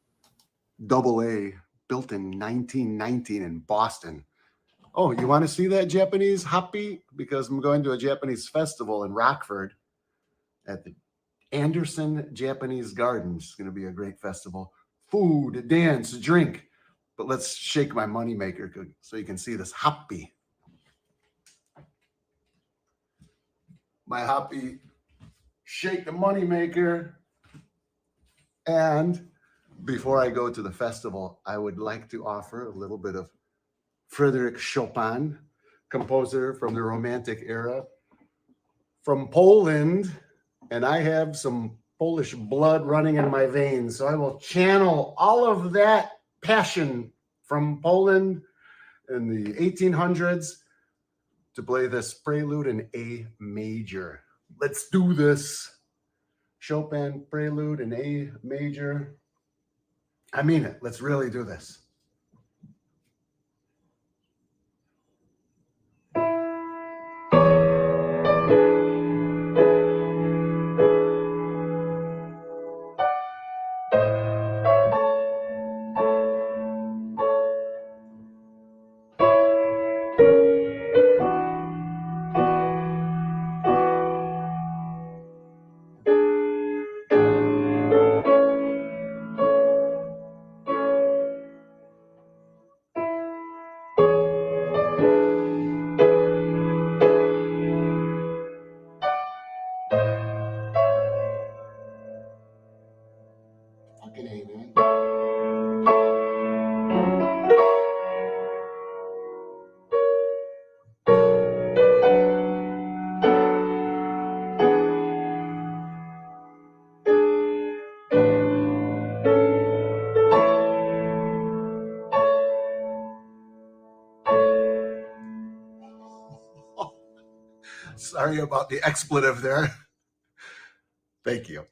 AA built in 1919 in Boston. Oh, you want to see that Japanese happy? Because I'm going to a Japanese festival in Rockford at the Anderson Japanese Gardens. It's going to be a great festival. Food, dance, drink. But let's shake my moneymaker so you can see this happy. My happy shake the moneymaker. And before I go to the festival, I would like to offer a little bit of Frédéric Chopin, composer from the Romantic era, from Poland. And I have some Polish blood running in my veins. So I will channel all of that passion from Poland in the 1800s to play this prelude in A major. Let's do this. Chopin prelude in A major. I mean it. Let's really do this. Fucking A, man. Sorry about the expletive there. Thank you.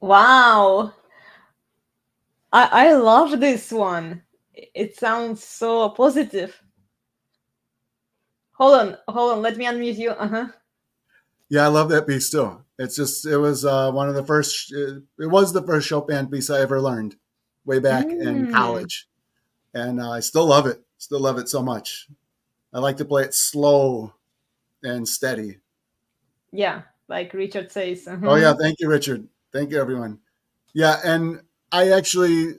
Wow. I love this one. It sounds so positive. Hold on. Let me unmute you. Yeah, I love that piece too. It's just, it was one of the first, it was the first Chopin piece I ever learned way back in college. And I still love it. Still love it so much. I like to play it slow and steady. Yeah, like Richard says. Oh yeah, thank you, Richard. Thank you, everyone. Yeah, and I actually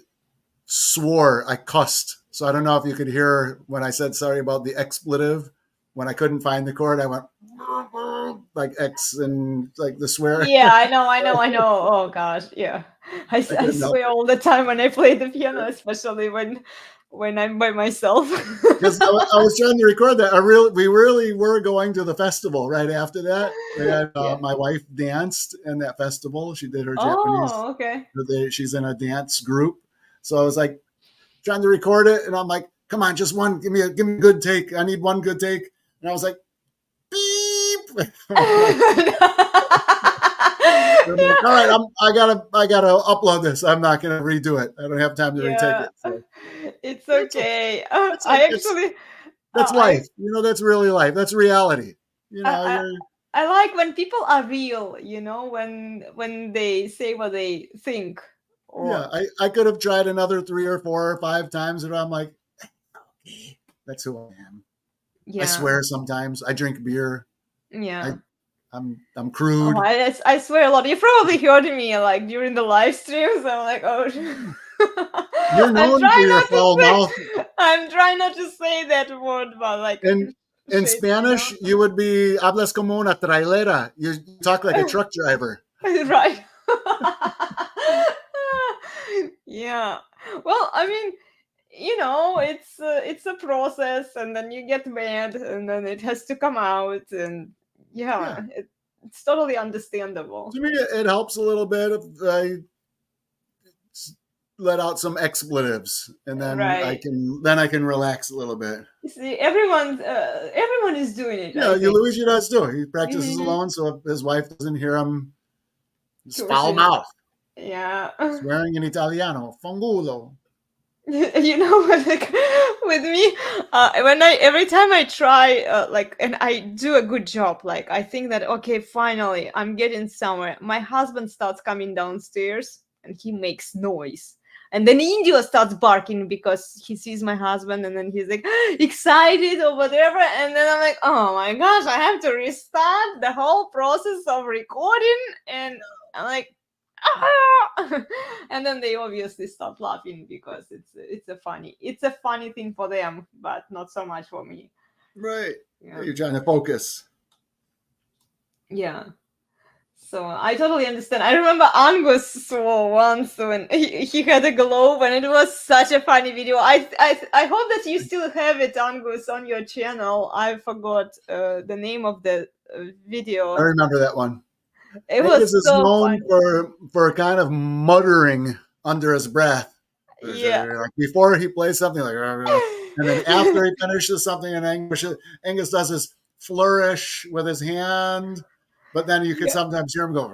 swore, I cussed. So I don't know if you could hear when I said sorry about the expletive. When I couldn't find the chord, I went like X and like the swear. Yeah, I know. Oh gosh, yeah. I swear all the time when I play the piano, especially when I'm by myself. Because I was trying to record that. We really were going to the festival right after that. We had, my wife danced in that festival. She did her Japanese. Oh, okay. She's in a dance group. So I was like trying to record it, and I'm like, "Come on, just one. Give me a good take. I need one good take." And I was like, "Beep." Like, all right, I gotta upload this. I'm not gonna redo it. I don't have time to retake it. So. It's okay. That's life. That's really life. That's reality. I like when people are real. When they say what they think. Yeah, I could have tried another 3 or 4 or 5 times, and I'm like, okay, that's who I am. Yeah. I swear sometimes. I drink beer. Yeah. I'm crude. Oh, I swear a lot. You probably heard me like during the live streams. I'm like, oh. You're known for your foul mouth. I'm trying not to say that word, but like in Spanish, you would be hablas como una trailera. You talk like a truck driver. Right. Yeah. Well, I mean, it's a process, and then you get mad, and then it has to come out, and it's totally understandable. To me, it helps a little bit if I let out some expletives, and then I can relax a little bit. You see, everyone is doing it. Yeah, Luigi does too. He practices alone, so if his wife doesn't hear him, his foul mouth. Yeah. Swearing in Italiano, fangulo. Like with me, every time I try, and I do a good job, like I think that okay, finally I'm getting somewhere. My husband starts coming downstairs, and he makes noise. And then Indio starts barking because he sees my husband, and then he's like excited or whatever. And then I'm like, oh my gosh, I have to restart the whole process of recording. And I'm like, ah! And then they obviously start laughing because it's a funny thing for them, but not so much for me. Right. Yeah. You're trying to focus. Yeah. So I totally understand. I remember Angus swore once when he had a globe, and it was such a funny video. I hope that you still have it, Angus, on your channel. I forgot the name of the video. I remember that one. It Angus was is so known funny. for kind of muttering under his breath. Yeah. Like before he plays something, like, and then after he finishes something, and Angus does his flourish with his hand, but then you could sometimes hear him go.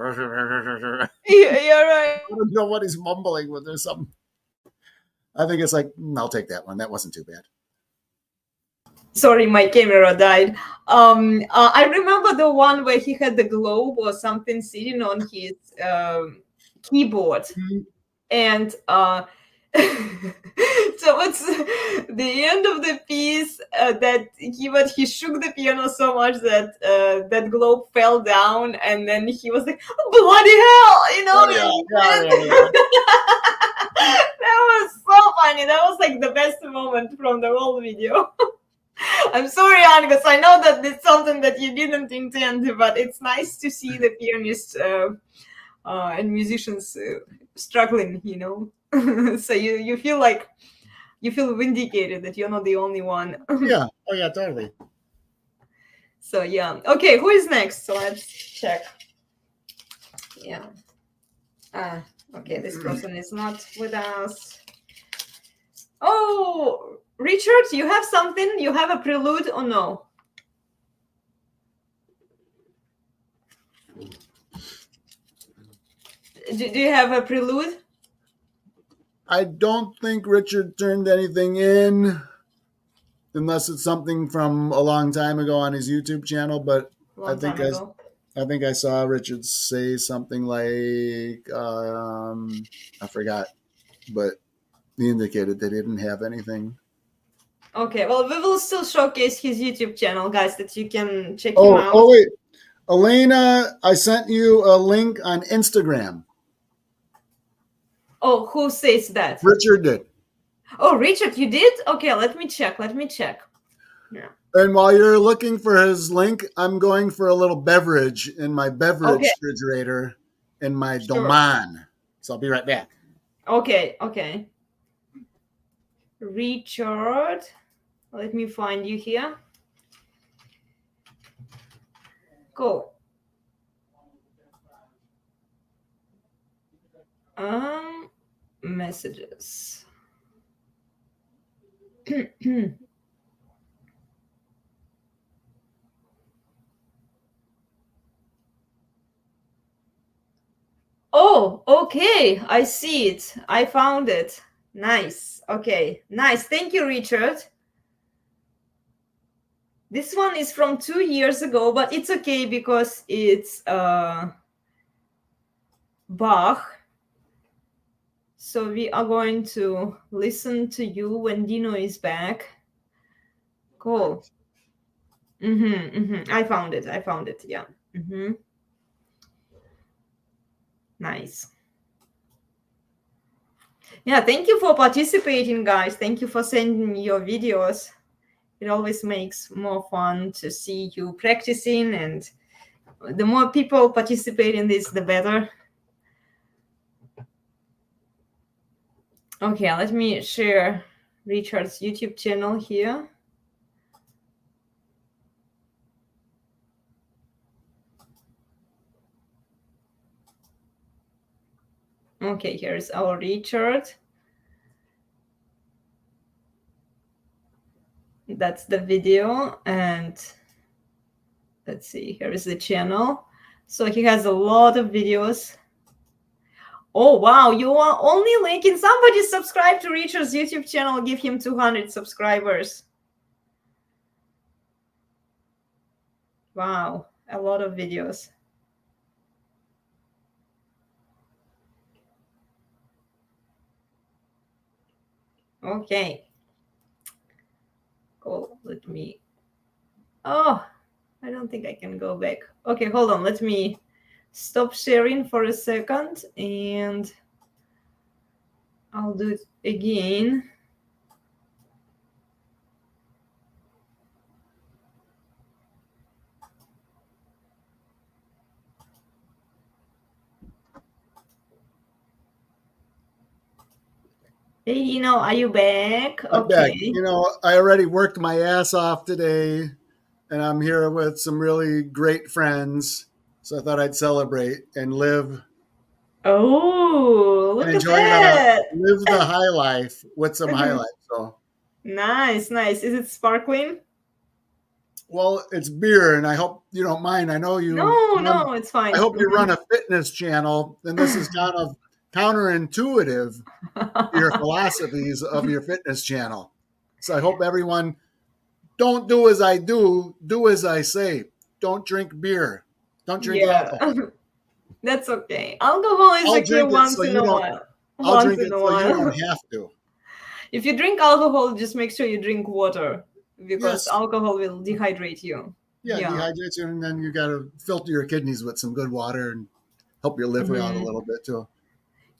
Yeah, you're right. I don't know what he's mumbling, but there's something. I think it's like, I'll take that one. That wasn't too bad. Sorry, my camera died. I remember the one where he had the globe or something sitting on his keyboard, and so it's the end of the piece that he shook the piano so much that that globe fell down, and then he was like, bloody hell, you know. Yeah. That was so funny. That was like the best moment from the whole video. I'm sorry, Angus. I know that it's something that you didn't intend, but it's nice to see the pianists and musicians struggling, you know. So you feel like you feel vindicated that you're not the only one. Yeah. Oh yeah, totally. So yeah. Okay, who is next? So let's check. Yeah. Okay, this person is not with us. Oh, Richard, you have something? You have a prelude or no? Do you have a prelude? I don't think Richard turned anything in, unless it's something from a long time ago on his YouTube channel. But I think I saw Richard say something like, I forgot, but he indicated they didn't have anything. Okay, well, we will still showcase his YouTube channel, guys, that you can check him out. Oh wait, Elena, I sent you a link on Instagram. Oh, who says that? Richard did. Oh, Richard, you did? Okay, let me check. Yeah. And while you're looking for his link, I'm going for a little beverage in my beverage refrigerator in my domain. So I'll be right back. Okay. Richard, let me find you here. Cool. Messages. Oh, okay. I see it. I found it. Nice. Okay. Nice. Thank you, Richard. This one is from 2 years ago, but it's okay because it's Bach. So we are going to listen to you when Dino is back. Cool. I found it. Yeah. Nice. Yeah, thank you for participating, guys. Thank you for sending me your videos. It always makes more fun to see you practicing, and the more people participate in this, the better. Okay, let me share Richard's YouTube channel here. Okay, here's our Richard. That's the video, and let's see, here is the channel. So he has a lot of videos. Oh, wow, you are only linking. Somebody subscribe to Richard's YouTube channel, give him 200 subscribers. Wow, a lot of videos. Okay. Cool. Let me. Oh, I don't think I can go back. Okay, hold on. Let me stop sharing for a second and I'll do it again. Hey, are you back? I'm back. Okay. I already worked my ass off today, and I'm here with some really great friends. So I thought I'd celebrate and live Oh, and look at enjoy that. live the high life with some highlights. So, Nice, nice. Is it sparkling? well, it's beer, and I hope you don't mind. I know you No, run. no, it's I fine. hope you run a fitness channel, and this is kind of counterintuitive to your philosophies of your fitness channel. So I hope everyone don't do as I do, do as I say. Don't drink beer. Don't drink Yeah, alcohol. that's okay. Alcohol is I'll okay drink it once so in you a don't. while. I'll Once drink in it a so you don't while. have to. If you drink alcohol, just make sure you drink water because Yes. alcohol will dehydrate you. Yeah, Yeah. dehydrates you, and then you got to filter your kidneys with some good water and help your liver out a Mhm. little bit too.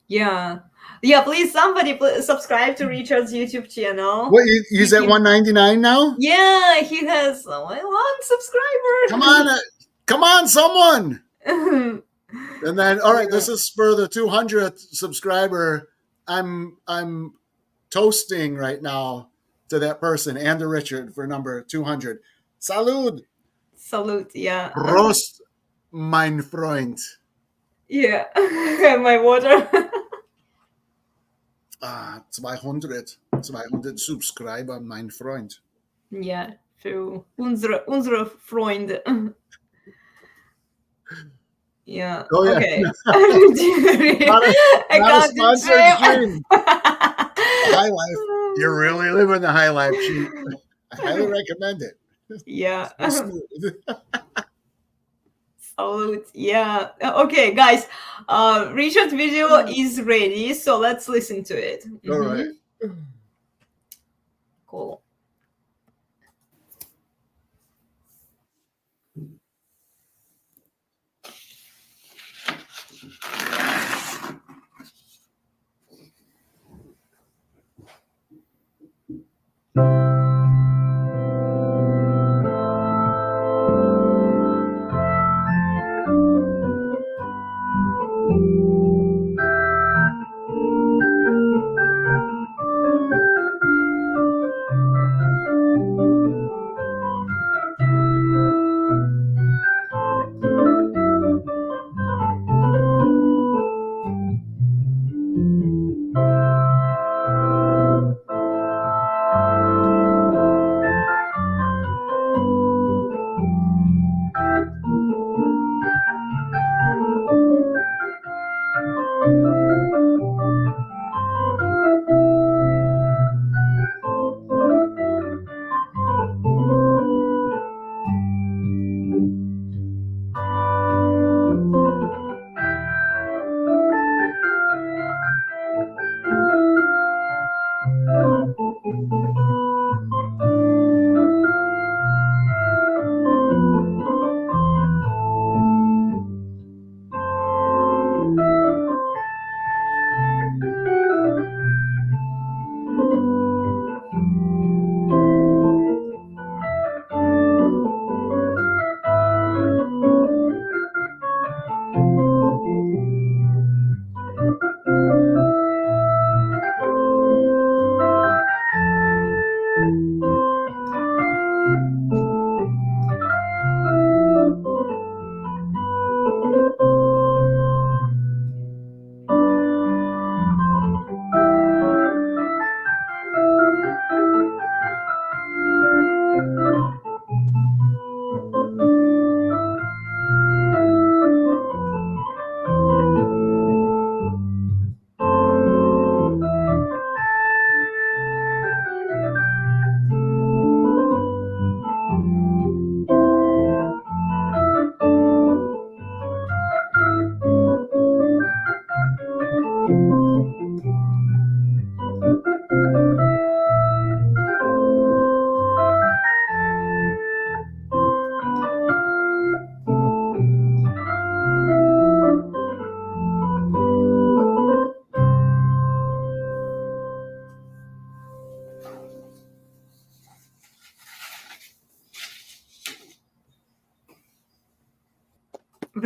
Yeah. Yeah, please, somebody subscribe to Richard's YouTube channel. What, he's at 199 now? Yeah, he has 1 Come on, come on, someone! subscriber. And then, all right, Yeah. this is for the 200th subscriber. I'm toasting right now to that person and to Richard for number 200. Salud, Salute, yeah. Prost, mein Freund. Yeah. My water. 200 Subscriber, mein Freund. Ja, für unsere Freunde. Ja, Oh yeah, okay. not a, I not a got the sponsored stream. dream. High life. You're really living the high life, sheep. I highly recommend it. Yeah. So smooth. Salute. Yeah. Okay, guys. Richard's video is ready, so let's listen to it. All right. Cool.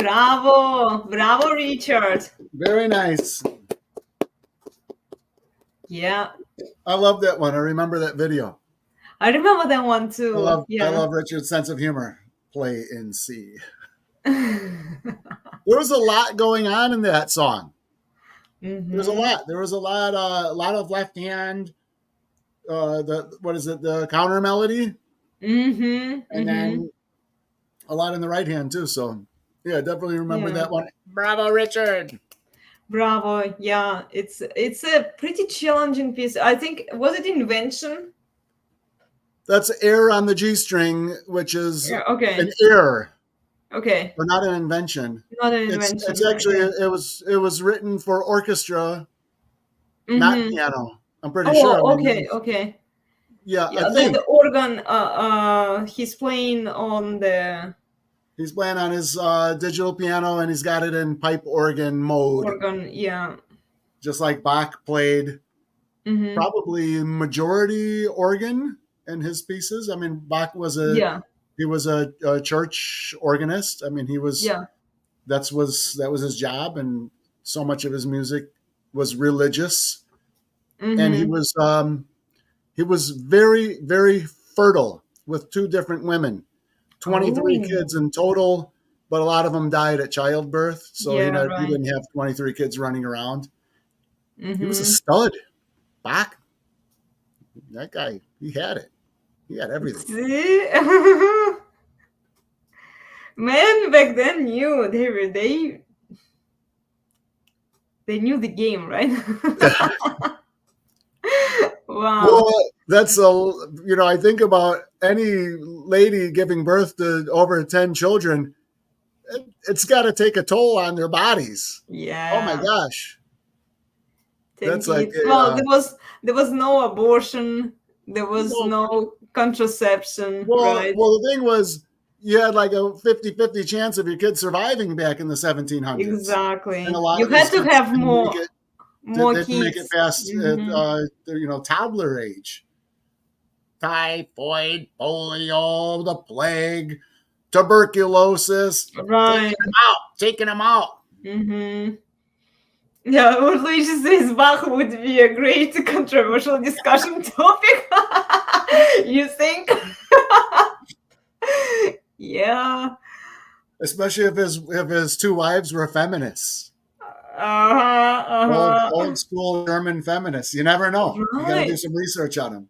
Bravo, Richard. Very nice. Yeah, I love that one. I remember that video. I remember that one too. I love Richard's sense of humor. Play in C. There was a lot going on in that song. There's a lot. There was a lot of left hand. The counter melody, and then a lot in the right hand too. So yeah, definitely remember that one. Bravo, Richard. Bravo. Yeah, it's a pretty challenging piece. I think, was it Invention? That's air on the G string, which is okay. an air. Okay. But not an invention. Not an invention. It's actually it was written for orchestra, not piano. I'm pretty sure. Okay. Yeah, I think the organ. He's playing on the. He's playing on his digital piano, and he's got it in pipe organ mode. Organ, yeah. Just like Bach played, probably majority organ in his pieces. I mean, Bach was he was a church organist. I mean, he was that was his job, and so much of his music was religious, and he was very, very fertile with 2 different women, 23 kids in total, but a lot of them died at childbirth. So he didn't have 23 kids running around. He was a stud. Bach, that guy, he had it. He had everything. See? Men back then knew they knew the game, right? Wow. Well, that's I think about any lady giving birth to over 10 children. It's got to take a toll on their bodies. Yeah. Oh my gosh. That's like there was no abortion. There was no contraception. Right? Well, the thing was, you had like a 50-50 chance of your kid surviving back in the 1700s. Exactly. And a lot you of had to have more kids. Didn't make it past toddler age. Typhoid, polio, the plague, tuberculosis. Right. Taking them out. Yeah, what Luigi says, Bach would be a great controversial discussion topic. You think? Yeah. Especially if his 2 wives were feminists. Old school German feminists. You never know. Right. You got to do some research on them.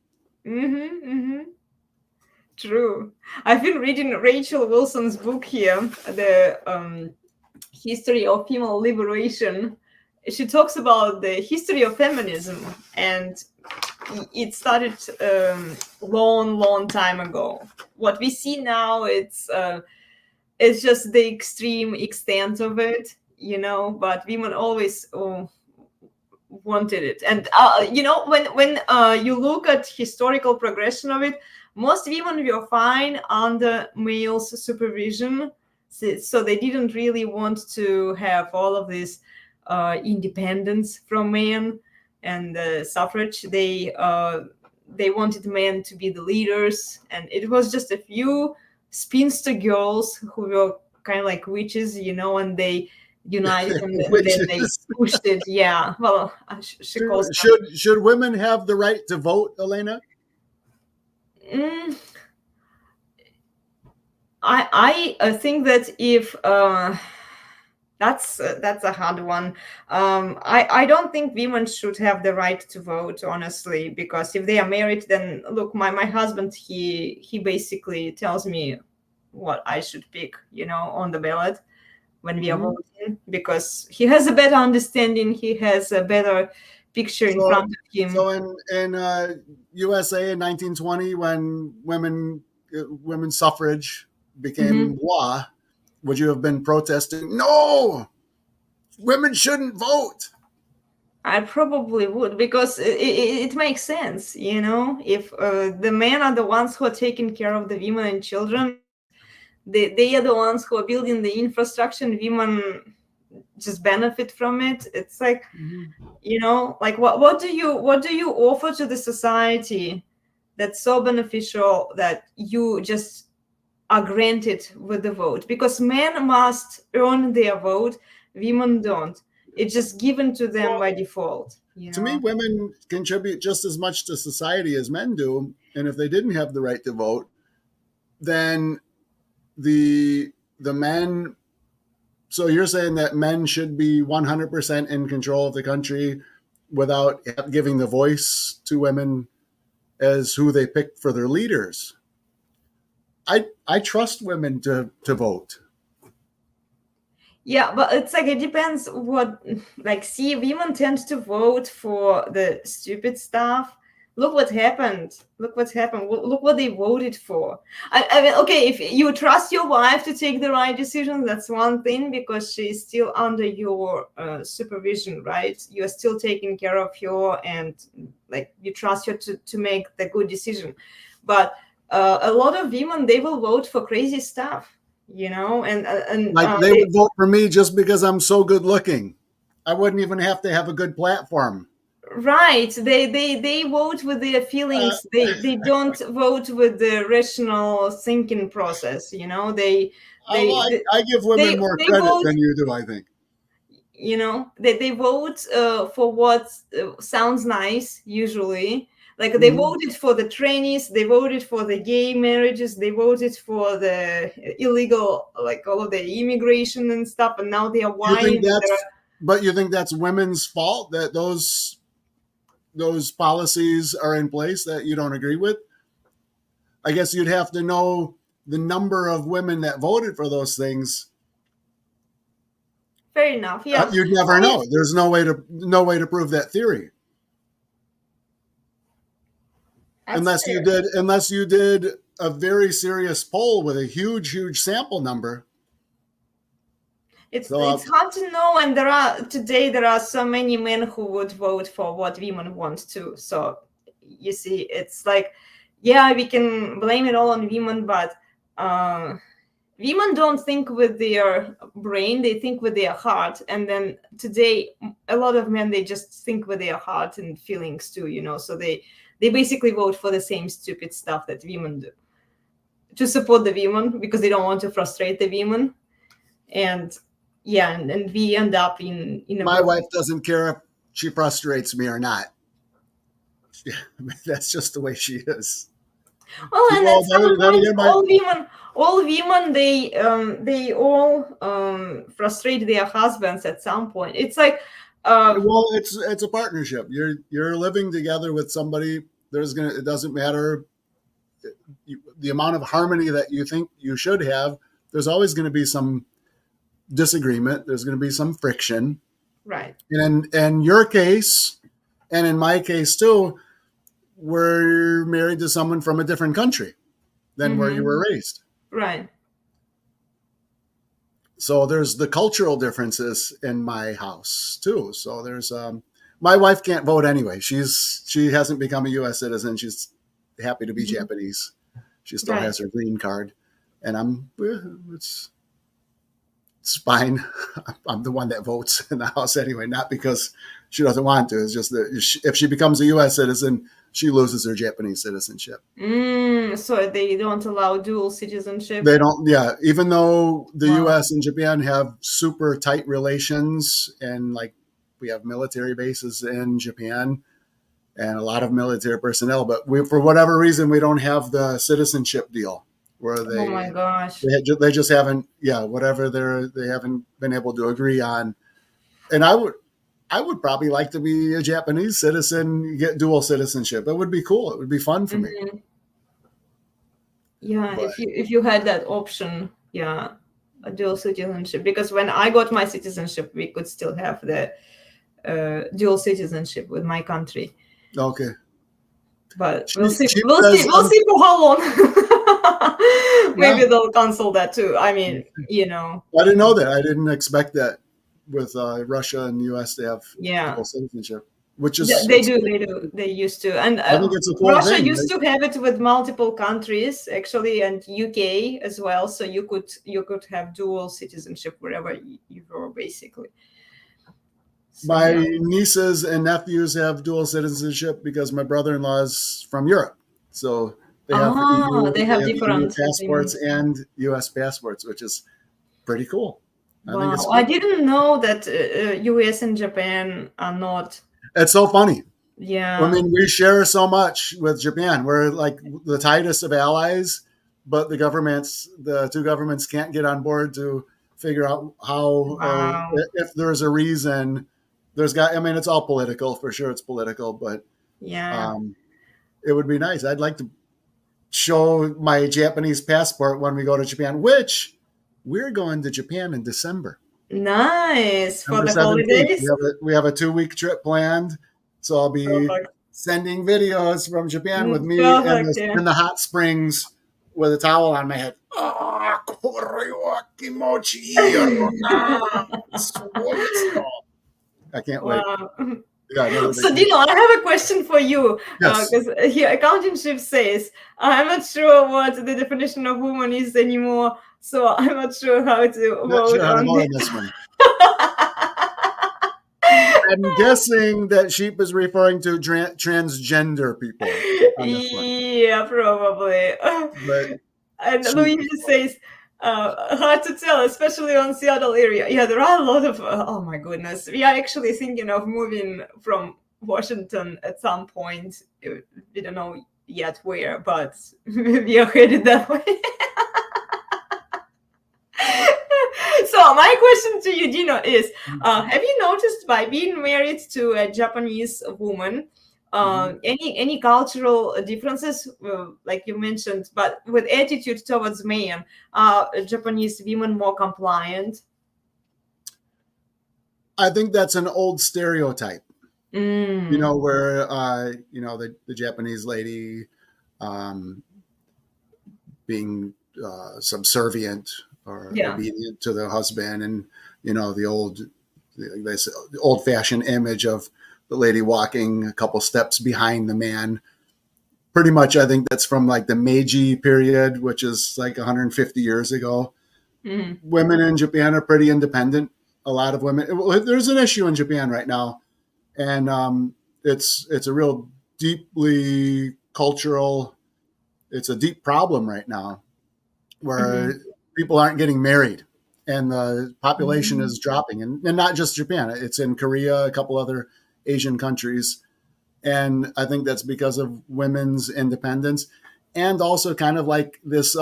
True. I've been reading Rachel Wilson's book here, the History of Female Liberation. She talks about the history of feminism, and it started long time ago. What we see now, it's just the extreme extent of it, but women always wanted it. And when you look at historical progression of it, most women were fine under male's supervision, so they didn't really want to have all of this independence from men and suffrage. They wanted men to be the leaders, and it was just a few spinster girls who were kind of like witches, and they united and then they pushed it. Yeah, well, she calls should women have the right to vote, Elena? I think that if that's a hard one. I don't think women should have the right to vote, honestly, because if they are married, then look, my husband, he basically tells me what I should pick, on the ballot when we are voting, because he has a better understanding, he has a better picture in front of him. So in USA in 1920, when women's suffrage became law, would you have been protesting? No, women shouldn't vote. I probably would, because it makes sense, if the men are the ones who are taking care of the women and children, they are the ones who are building the infrastructure, and women just benefit from it. It's like, like what do you offer to the society that's so beneficial that you just are granted with the vote, because men must earn their vote, women don't. It's just given to them by default. To me, women contribute just as much to society as men do. And if they didn't have the right to vote, then the men. So you're saying that men should be 100% in control of the country without giving the voice to women as who they pick for their leaders. I trust women to vote. Yeah, but it's like, it depends what, like, see, women tend to vote for the stupid stuff. Look what happened. Look what happened. Look what they voted for. I mean, okay, if you trust your wife to take the right decision, that's one thing, because she's still under your supervision, right? You're still taking care of her, and like, you trust her to make the good decision. But a lot of women, they will vote for crazy stuff. And like they would vote for me just because I'm so good looking. I wouldn't even have to have a good platform. Right. They vote with their feelings. They don't vote with the rational thinking process. I give women more credit vote, than you do, I think. They vote for what sounds nice, usually. Like, they voted for the trannies, they voted for the gay marriages, they voted for the illegal, like, all of the immigration and stuff, and now they are whining. But you think that's women's fault that those policies are in place that you don't agree with? I guess you'd have to know the number of women that voted for those things. Fair enough. Yeah. You'd never know. There's no way to prove that theory. Unless you did a very serious poll with a huge sample number. It's hard to know, and there are so many men who would vote for what women want to. So you see, it's like, yeah, we can blame it all on women, but women don't think with their brain, they think with their heart. And then today, a lot of men, they just think with their heart and feelings too, so they basically vote for the same stupid stuff that women do, to support the women, because they don't want to frustrate the women. And yeah, and we end up in my wife doesn't care if she frustrates me or not. Yeah, that's just the way she is. Well, and at some point, all women, they all frustrate their husbands at some point. It's like, well, it's a partnership. You're living together with somebody. It doesn't matter the amount of harmony that you think you should have. There's always going to be some disagreement. There's going to be some friction. Right. And in your case, and in my case too, we're married to someone from a different country than where you were raised. Right. So there's the cultural differences in my house too. So there's my wife can't vote anyway. She hasn't become a U.S. citizen. She's happy to be Japanese. She still has her green card, and it's fine. I'm the one that votes in the house anyway, not because she doesn't want to. It's just that if she becomes a U.S. citizen, she loses her Japanese citizenship. So they don't allow dual citizenship? They don't, yeah. Even though the U.S. and Japan have super tight relations, and like we have military bases in Japan and a lot of military personnel, but for whatever reason, we don't have the citizenship deal where they, oh my gosh, they just haven't, whatever they haven't been able to agree on. And I would probably like to be a Japanese citizen, get dual citizenship. It would be cool. It would be fun for me. Yeah, but if you had that option, a dual citizenship. Because when I got my citizenship, we could still have the dual citizenship with my country. Okay. But we'll see for how long. Maybe they'll cancel that too. I mean, I didn't know that. I didn't expect that with Russia and the U.S. to have dual citizenship, which is they do. They used to, and I think it's a cool Russia thing. used to have it with multiple countries actually, and UK as well. So you could have dual citizenship wherever you go, basically. So, my nieces and nephews have dual citizenship because my brother-in-law is from Europe. So They have They have EU different passports agreements. and US passports, which is pretty cool. I think it's Wow, cool. I didn't know that US and Japan are not. It's so funny. Yeah. I mean, we share so much with Japan. We're like the tightest of allies, but the two governments can't get on board to figure out how or Wow. if there's a reason. I mean, it's all political, for sure. It's political, but Yeah. it would be nice. I'd like to show my Japanese passport when we go to Japan, which we're going to Japan in December. Nice for December the 17th. holidays. We have a 2-week trip planned. So I'll be Perfect. sending videos from Japan with me Perfect. Yeah. in the hot springs with a towel on my head. Ah, korewa kimochi I can't wait. Wow. Yeah, another So, vacation. Dino, I have a question for you. Yes. Because here, accounting says, I'm not sure what the definition of woman is anymore. So, I'm not sure how to Not vote sure how to on vote on this one. I'm guessing that Sheep is referring to transgender people on this one. Yeah, probably. But And Sheep, Luigi says, hard to tell, especially on Seattle area. Yeah, there are a lot of, oh my goodness. We are actually thinking of moving from Washington at some point. We don't know yet where, but we are headed that way. So my question to you, Dino, is have you noticed by being married to a Japanese woman, any cultural differences, like you mentioned, but with attitude towards men? Are Japanese women more compliant? I think that's an old stereotype. Mm. You know, where the Japanese lady being subservient or obedient to the husband, and the old-fashioned image of the lady walking a couple steps behind the man. Pretty much, I think that's from like the Meiji period, which is like 150 years ago. Mm-hmm. Women in Japan are pretty independent. A lot of women. There's an issue in Japan right now, and it's a real deeply cultural. It's a deep problem right now, where people aren't getting married, and the population is dropping, and not just Japan. It's in Korea, a couple other Asian countries, and I think that's because of women's independence, and also kind of like this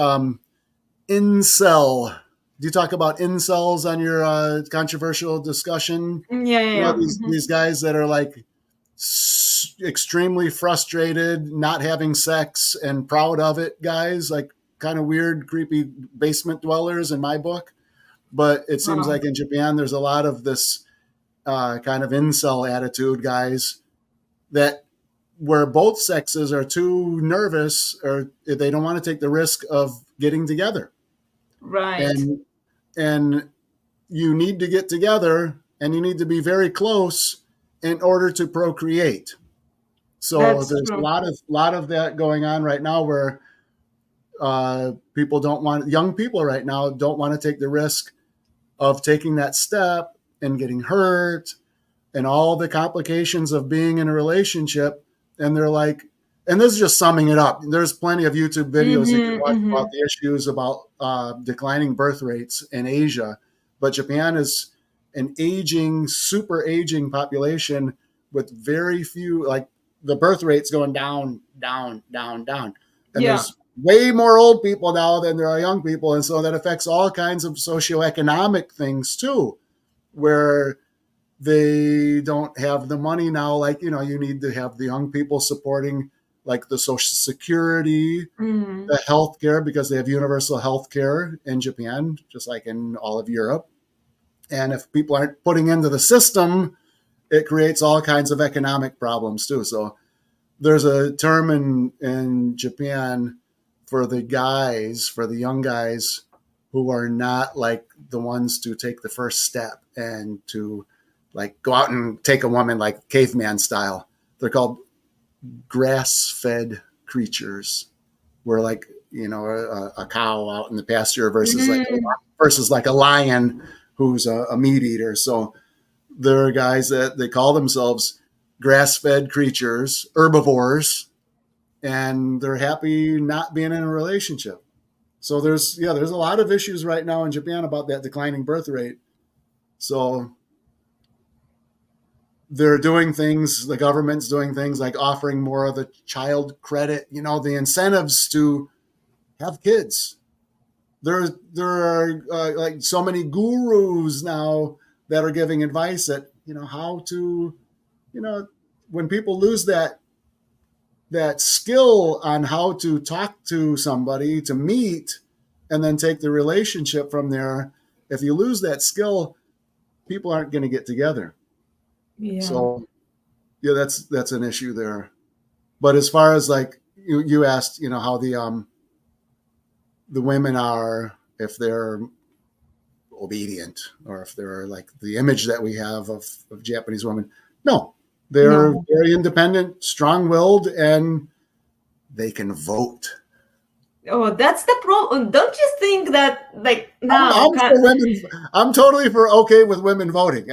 incel. Do you talk about incels on your controversial discussion? Yeah. These guys that are like extremely frustrated, not having sex, and proud of it, guys, like kind of weird, creepy basement dwellers in my book. But it seems like in Japan, there's a lot of this kind of incel attitude, guys, that where both sexes are too nervous or they don't want to take the risk of getting together. Right. And you need to get together, and you need to be very close in order to procreate. So there's a lot of that going on right now, where young people right now don't want to take the risk of taking that step and getting hurt and all the complications of being in a relationship. And they're like, and this is just summing it up. There's plenty of YouTube videos you can watch about the issues about declining birth rates in Asia. But Japan is an super aging population with very few, like the birth rate's going down. And there's way more old people now than there are young people. And so that affects all kinds of socioeconomic things too, where they don't have the money now. Like, you need to have the young people supporting like the Social Security, the healthcare, because they have universal healthcare in Japan, just like in all of Europe. And if people aren't putting into the system, it creates all kinds of economic problems too. So there's a term in Japan for the young guys who are not like the ones to take the first step and to like go out and take a woman like caveman style. They're called grass-fed creatures, where like, a cow out in the pasture versus like a lion who's a meat eater. So there are guys that they call themselves grass-fed creatures, herbivores, and they're happy not being in a relationship. So there's a lot of issues right now in Japan about that declining birth rate. So they're doing things, the government's doing things like offering more of the child credit, the incentives to have kids. There are like so many gurus now that are giving advice that, how to, when people lose that skill on how to talk to somebody, to meet, and then take the relationship from there. If you lose that skill, people aren't going to get together. Yeah. So, yeah, that's an issue there. But as far as like you asked, how the women are, if they're obedient or if they're like the image that we have of Japanese women. No, they're very independent, strong-willed, and they can vote. Oh, that's the problem. Don't you think that like now? I'm totally okay with women voting.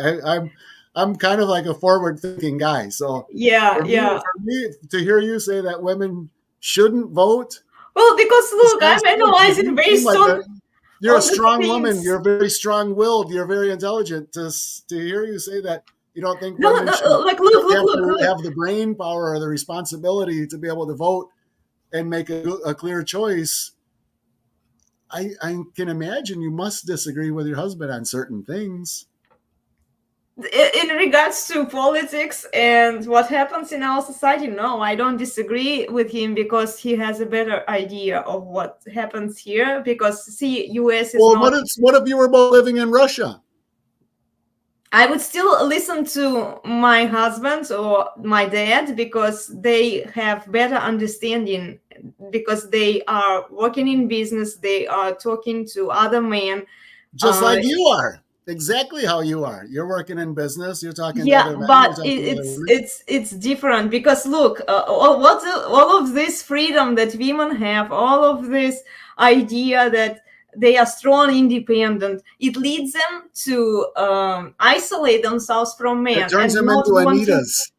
I'm kind of like a forward-thinking guy. So yeah. For me, to hear you say that women shouldn't vote. Well, because look, I'm analyzing based on. You're a strong woman. You're very strong-willed. You're very intelligent. To hear you say that you don't think women should have the brain power or the responsibility to be able to vote and make a clear choice. I can imagine you must disagree with your husband on certain things. In regards to politics and what happens in our society, no, I don't disagree with him because he has a better idea of what happens here. Because see, US is what if you were both living in Russia? I would still listen to my husband or my dad because they have better understanding, because they are working in business, they are talking to other men. Just like you are. Exactly how you are. You're working in business. You're talking. Yeah, but it's different because look, all of this freedom that women have, all of this idea that they are strong, independent, it leads them to isolate themselves from men. It turns them into Anitas.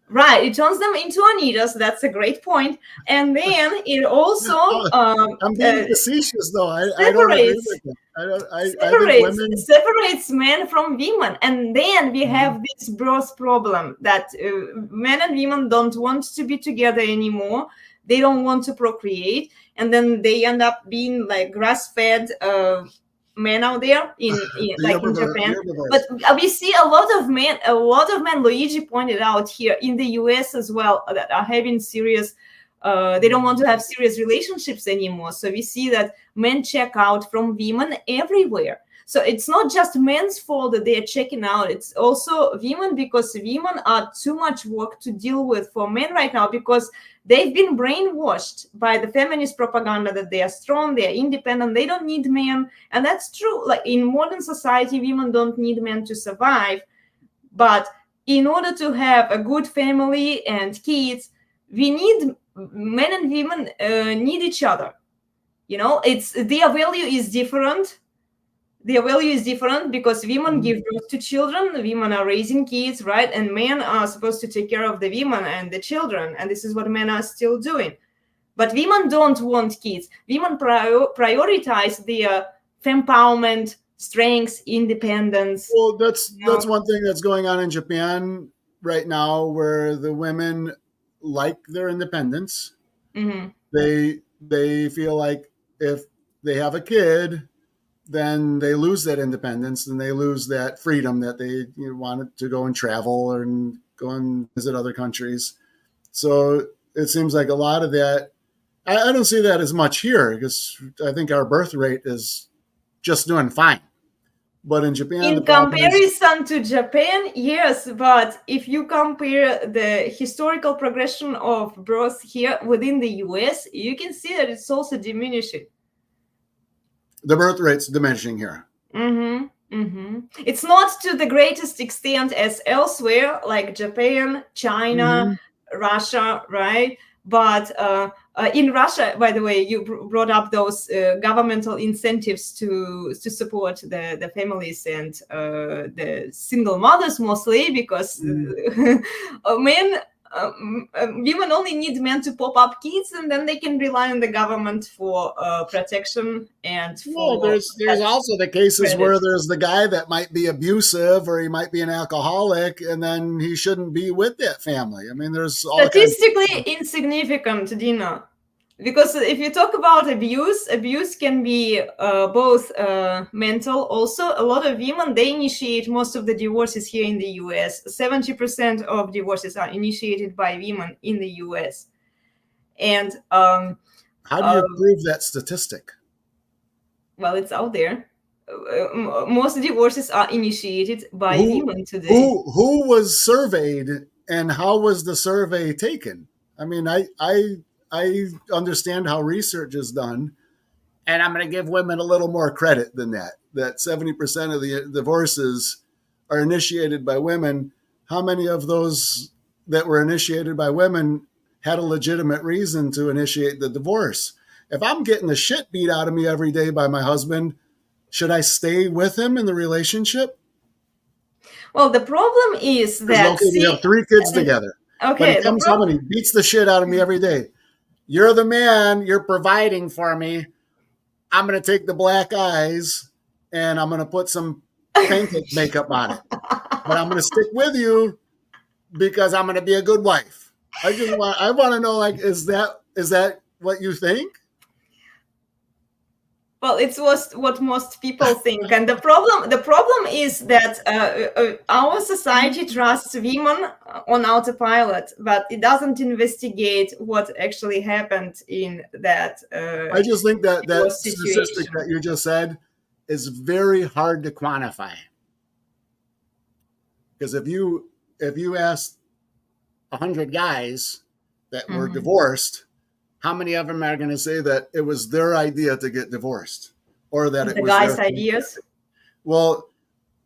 Right, it turns them into Anitas. That's a great point. And then it also I'm being facetious, though. I don't agree with it. I think separates men from women, and then we have this birth problem that men and women don't want to be together anymore. They don't want to procreate, and then they end up being like grass-fed men out there in Japan. But we see a lot of men. Luigi pointed out here in the US as well that are having serious. They don't want to have serious relationships anymore. So we see that men check out from women everywhere. So it's not just men's fault that they are checking out. It's also women, because women are too much work to deal with for men right now, because they've been brainwashed by the feminist propaganda that they are strong, they are independent, they don't need men. And that's true. Like in modern society, women don't need men to survive. But in order to have a good family and kids, we need men and women need each other. It's their value is different. Their value is different because women give birth to children, women are raising kids, right? And men are supposed to take care of the women and the children. And this is what men are still doing. But women don't want kids. Women prioritize their empowerment, strength, independence. Well, that's one thing that's going on in Japan right now, where the women like their independence. Mm-hmm. They feel like if they have a kid, then they lose that independence and they lose that freedom that they wanted to go and travel and go and visit other countries. So it seems like a lot of that, I don't see that as much here, because I think our birth rate is just doing fine. But in Japan, in comparison to Japan, yes. But if you compare the historical progression of birth here within the US, you can see that it's also diminishing. The birth rate's diminishing here. Mm-hmm. Mm-hmm. It's not to the greatest extent as elsewhere, like Japan, China, Russia, right? But in Russia, by the way, you brought up those governmental incentives to support the families and the single mothers mostly, because men women only need men to pop up kids, and then they can rely on the government for protection and Well, for there's also the cases credit. where there's the guy that might be abusive or he might be an alcoholic, and then he shouldn't be with that family. I mean, there's all Statistically insignificant, Dina. Because if you talk about abuse can be both mental. Also, a lot of women, they initiate most of the divorces here in the US. 70% of divorces are initiated by women in the US. And how do you prove that statistic? well, it's out there. Most divorces are initiated by women today. Who was surveyed and how was the survey taken? I mean, I understand how research is done, and I'm going to give women a little more credit than that. That 70% of the divorces are initiated by women. How many of those that were initiated by women had a legitimate reason to initiate the divorce? If I'm getting the shit beat out of me every day by my husband, should I stay with him in the relationship? Well, the problem is that okay, we have 3 kids together. Okay, but he comes home and he beats the shit out of me every day. You're the man. You're providing for me. I'm going to take the black eyes and I'm going to put some pancake makeup on it. But I'm going to stick with you because I'm going to be a good wife. I want to know, like, is that what you think? Well, it's what most people think, and the problem is that our society trusts women on autopilot, but it doesn't investigate what actually happened in that. I just think that situation. statistic that you just said is very hard to quantify, because if you ask 100 guys that were divorced, how many of them are going to say that it was their idea to get divorced, or that it was the guys' their ideas? Well,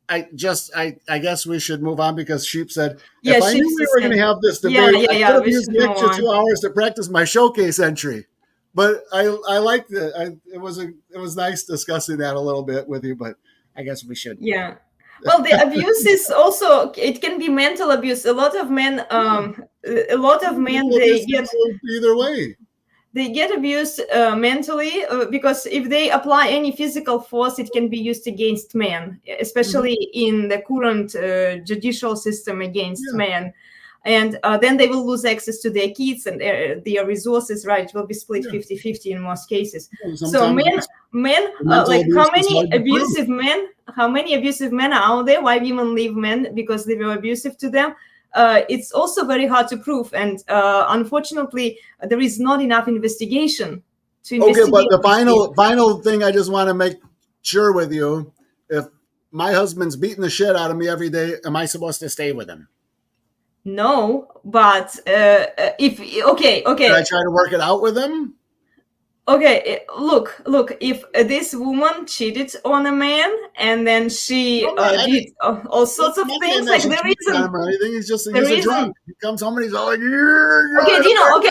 I guess we should move on, because Sheep said, if I knew we were going to have this debate, I could have used the extra 2 hours to practice my showcase entry. But I liked it. It was nice discussing that a little bit with you. But I guess we should. Yeah. Well, the abuse is also, it can be mental abuse. A lot of men they get either way. They get abused mentally because if they apply any physical force, it can be used against men, especially in the current judicial system against men. And then they will lose access to their kids and their resources, right? It will be split 50-50 in most cases. So men like how many abusive men are out there? Why women leave men? Because they were abusive to them. It's also very hard to prove, and unfortunately, there is not enough investigation to investigate. Okay, but the final thing I just want to make sure with you: if my husband's beating the shit out of me every day, am I supposed to stay with him? No, but if okay, Should I try to work it out with him? Okay, look, if this woman cheated on a man and then she did all sorts of things, like there isn't anything. He's a drunk. He comes home and he's all like, okay, Dino, okay,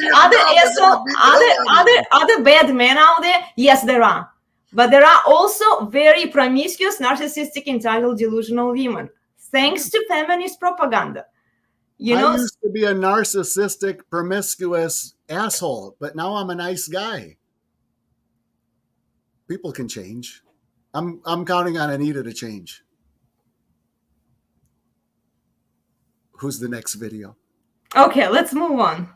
other bad men out there, yes, there are. But there are also very promiscuous, narcissistic, entitled, delusional women, thanks to feminist propaganda. I used to be a narcissistic, promiscuous asshole, but now I'm a nice guy. People can change. I'm counting on Anita to change. Who's the next video? Okay, let's move on.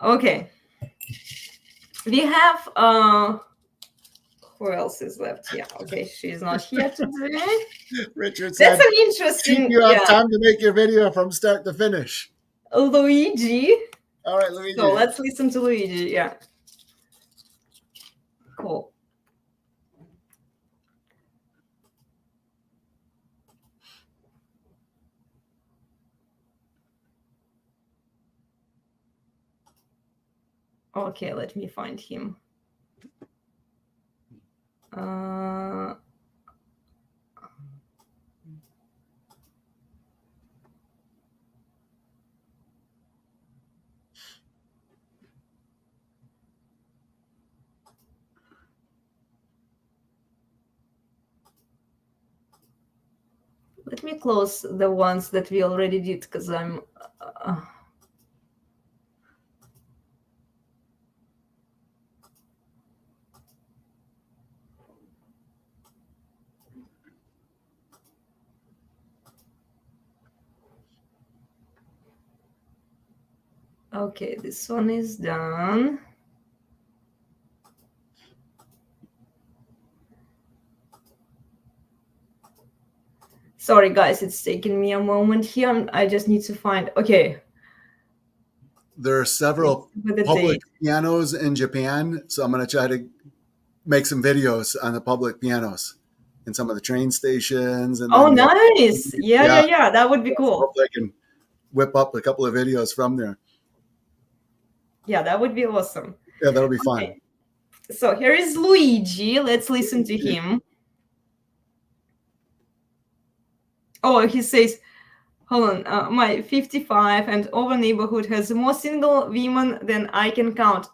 Okay. We have who else is left here? Okay, she's not here today. Richard said, that's an interesting. You have time to make your video from start to finish. Luigi. All right, Luigi. So let's listen to Luigi. Yeah. Cool. Okay, let me find him. Let me close the ones that we already did because I'm. Okay, this one is done. Sorry, guys, it's taking me a moment here. I just need to find. Okay. There are several With the public date. pianos in Japan, so I'm going to try to make some videos on the public pianos in some of the train stations. And Oh, then nice. Yeah. That would be cool. hopefully I can whip up a couple of videos from there. Yeah, that would be awesome. Yeah, that'll be fun. Okay. So here is Luigi. Let's listen to him. Oh, he says, hold on, my 55 and over neighborhood has more single women than I can count.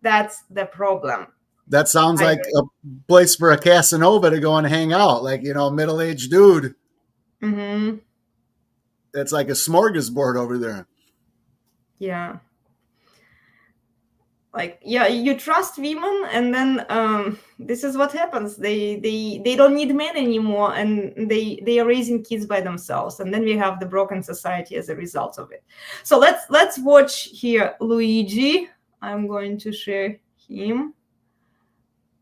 That's the problem. That sounds I like agree. a place for a Casanova to go and hang out, like, middle-aged dude. Mm-hmm. It's like a smorgasbord over there. Yeah. Like, yeah, you trust women, and then this is what happens. They don't need men anymore, and they are raising kids by themselves, and then we have the broken society as a result of it. So let's watch here Luigi. I'm going to share him,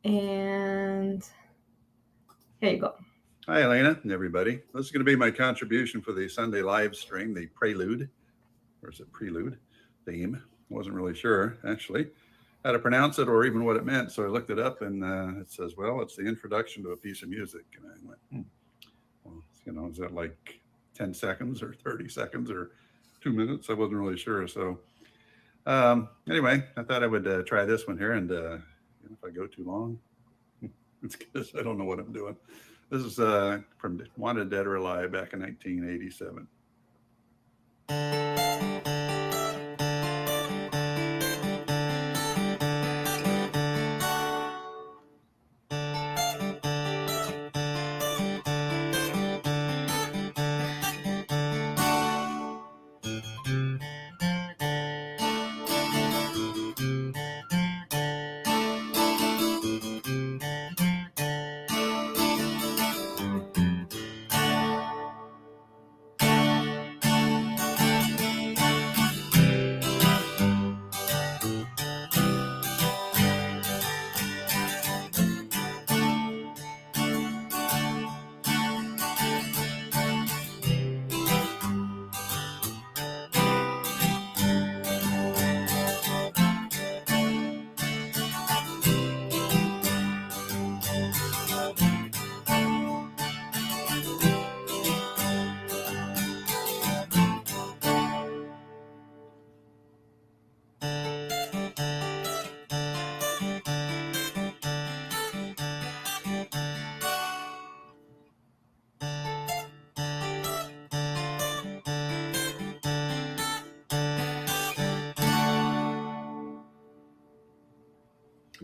and here you go. Hi, Elena and everybody. This is going to be my contribution for the Sunday live stream, the Prelude, or is it Prelude theme? Wasn't really sure, actually, how to pronounce it or even what it meant. So I looked it up, and it says, well, it's the introduction to a piece of music. And I went, well, is that like 10 seconds or 30 seconds or 2 minutes? I wasn't really sure. So anyway, I thought I would try this one here. And if I go too long, it's because I don't know what I'm doing. This is from Wanted Dead or Alive back in 1987.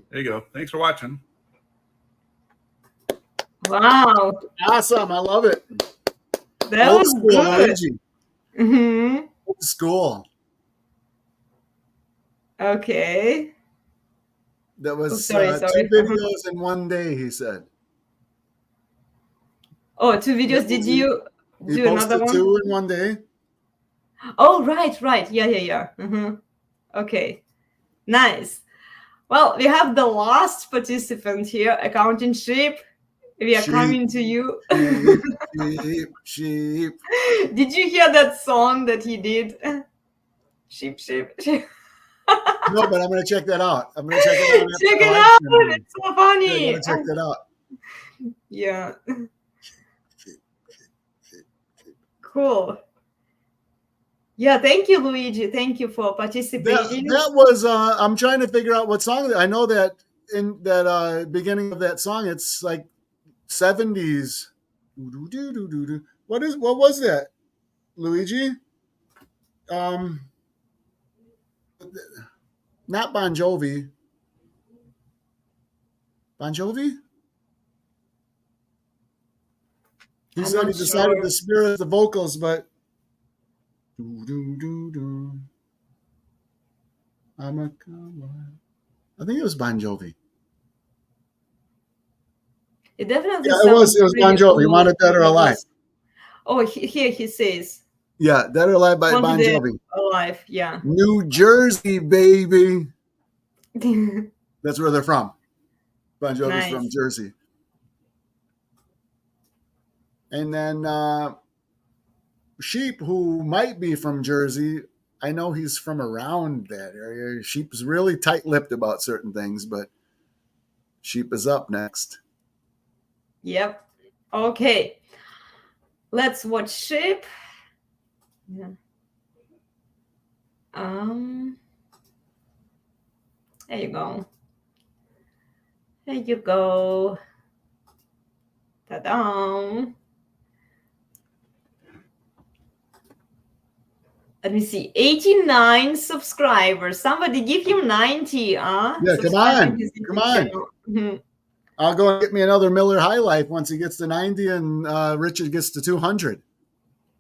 There you go. Thanks for watching. Wow, Awesome. I love it. that Old was school, good. Luigi. Mm-hmm. Old school. Okay. That was Oh, sorry. 2 videos in one day, he said. Oh, 2 videos. Did you He do another posted one? 2 in one day. Oh, right. Yeah. Mm-hmm. Okay, nice. Well, we have the last participant here, Accounting Sheep. We are Sheep. coming to you. Sheep. Did you hear that song that he did? Sheep. No, but I'm going to check that out. I'm going to check it out. Check it out. It's so funny. I'm going to check that out. Yeah. Cool. Yeah, thank you, Luigi. Thank you for participating. That was I'm trying to figure out what song. I know that in that beginning of that song, it's like 70s. What was that, Luigi? Not Bon Jovi. Bon Jovi? He I'm said he not decided sure. to spare the vocals, but do, do, do, do. I'm a cowboy. I think it was Bon Jovi. It definitely Yeah, it sounds was Bon pretty Jovi. old Wanted Dead or Alive. because here he says Yeah, Dead or Alive by Bon Wanted Dead Jovi. or Alive. Yeah. New Jersey, baby. That's where they're from. Bon Jovi's from Nice. Jersey. And then Sheep, who might be from Jersey, I know he's from around that area. Sheep's really tight-lipped about certain things, but Sheep is up next. Yep. Okay. Let's watch Sheep. Yeah. There you go. There you go. Ta-da. Let me see. 89 subscribers. Somebody give him 90. Yeah, come Subscribe on. his Come YouTube on. channel. Mhm. I'll go and get me another Miller High Life once he gets to 90 and Richard gets to 200.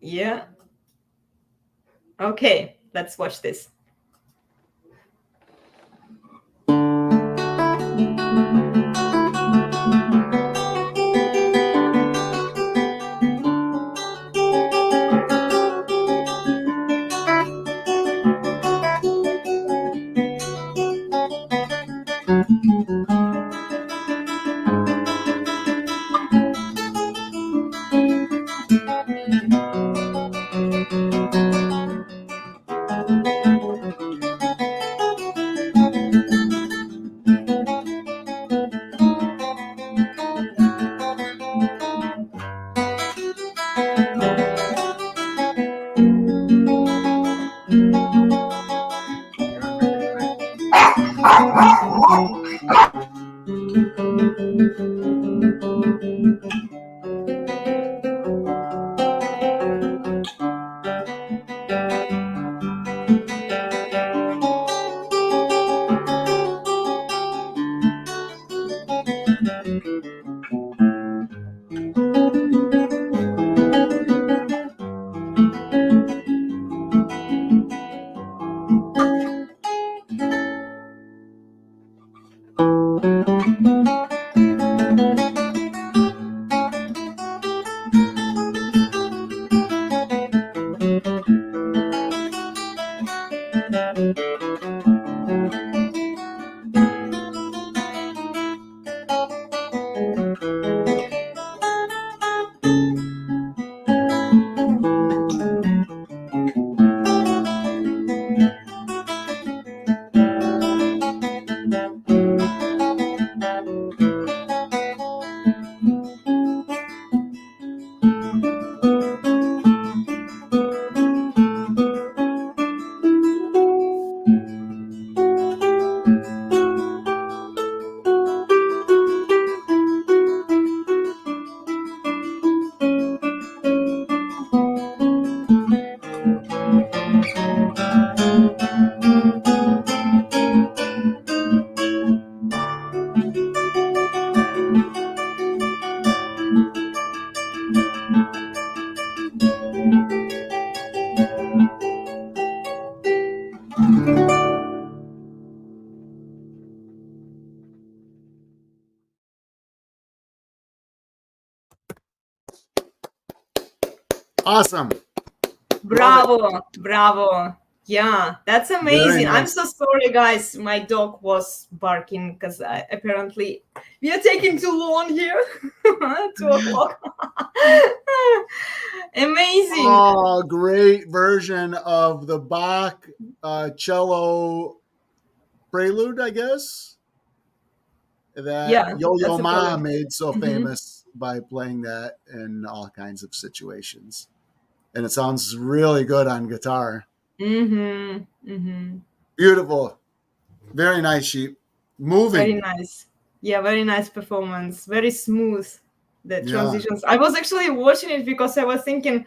Yeah. Okay, let's watch this. Awesome. Bravo, bravo. Yeah, that's amazing. Very I'm nice. so sorry, guys. My dog was barking because apparently we are taking too long here. 2 o'clock. Amazing. Oh, great version of the Bach cello prelude, I guess. That Yeah, Yo-Yo that's a Ma prelude. made so Mhm. famous by playing that in all kinds of situations. And it sounds really good on guitar. Mm-hmm. Mm-hmm. Beautiful. Very nice, Sheep. Moving. Very nice. Yeah, very nice performance. Very smooth. The Yeah. transitions. I was actually watching it because I was thinking,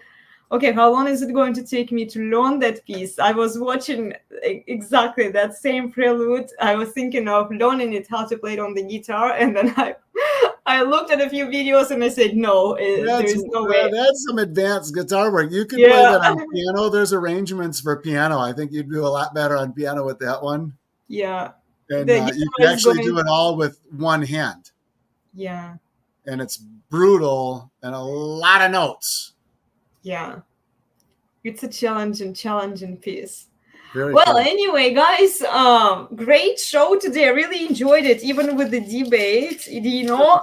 okay, how long is it going to take me to learn that piece? I was watching exactly that same prelude. I was thinking of learning it, how to play it on the guitar, and then I I looked at a few videos and I said, no, there is no way. That's some advanced guitar work. You can Yeah. play that on piano. There's arrangements for piano. I think you'd do a lot better on piano with that one. Yeah. And The you guitar can is actually going- do it all with one hand. Yeah. And it's brutal and a lot of notes. Yeah. It's a challenging piece. Very Well, cool. anyway, guys, great show today. I really enjoyed it, even with the debate. You know,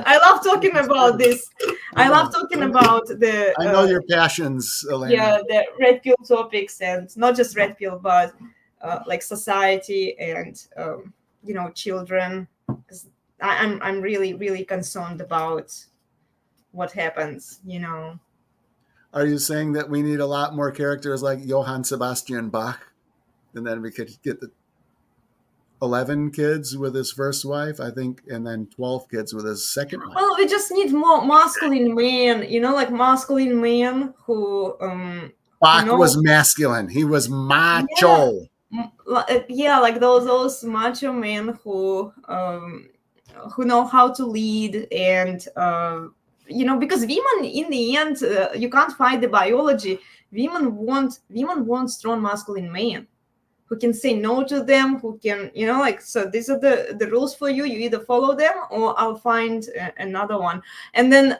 I love talking about this. I love talking about the. I know your passions, Elena. Yeah, the red pill topics, and not just red pill, but like society and children. 'Cause I'm really concerned about what happens. Are you saying that we need a lot more characters like Johann Sebastian Bach? And then we could get the 11 kids with his first wife, I think, and then 12 kids with his second wife. Well, we just need more masculine men, like masculine men who Bach was masculine. He was macho. Yeah, like those macho men who know how to lead, and because women in the end, you can't fight the biology. Women want strong masculine men who can say no to them, who can, so these are the rules for you. You either follow them or I'll find another one. And then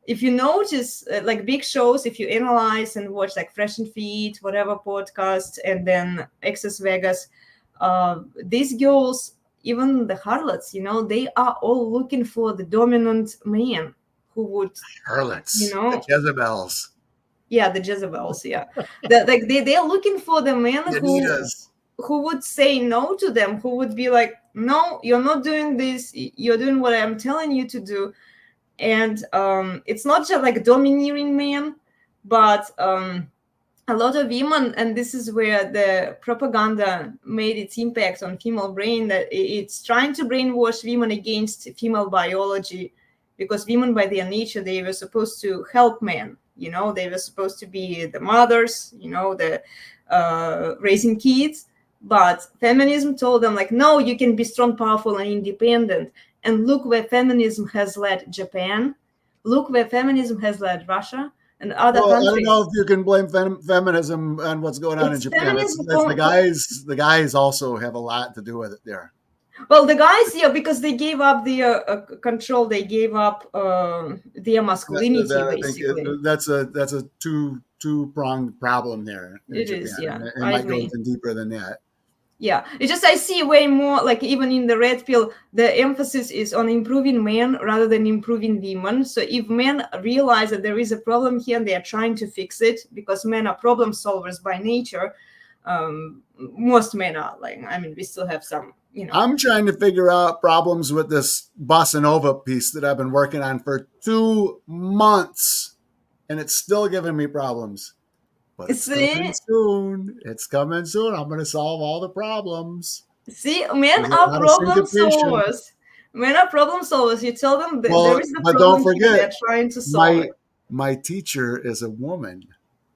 if you notice, like big shows, if you analyze and watch like Fresh and Fit, whatever podcast, and then Access Vegas, these girls, even the harlots, they are all looking for the dominant man who would harlots, the Jezebels. Yeah, the Jezebels. Yeah, they're looking for the man who would say no to them, who would be like, no, you're not doing this. You're doing what I'm telling you to do. And it's not just like domineering men, but a lot of women, and this is where the propaganda made its impact on female brain, that it's trying to brainwash women against female biology, because women by their nature, they were supposed to help men. They were supposed to be the mothers, the raising kids. But feminism told them, like, no, you can be strong, powerful, and independent. And look where feminism has led Japan. Look where feminism has led Russia and other countries. I don't know if you can blame feminism on what's going on in Japan. It's the guys. The guys also have a lot to do with it there. Well, the guys, yeah, because they gave up their control. They gave up their masculinity. Basically, that's a two-pronged problem there. It is, yeah. It might go even deeper than that. Yeah, it's just I see way more, like even in the red pill, the emphasis is on improving men rather than improving women. So if men realize that there is a problem here and they are trying to fix it, because men are problem solvers by nature, most men are, like, we still have some, I'm trying to figure out problems with this bossa nova piece that I've been working on for 2 months, and it's still giving me problems. But it's coming soon. It's coming soon. I'm going to solve all the problems. See, men are problem solvers. Men are problem solvers. You tell them that there is the problem, don't forget, they're trying to solve it. My teacher is a woman,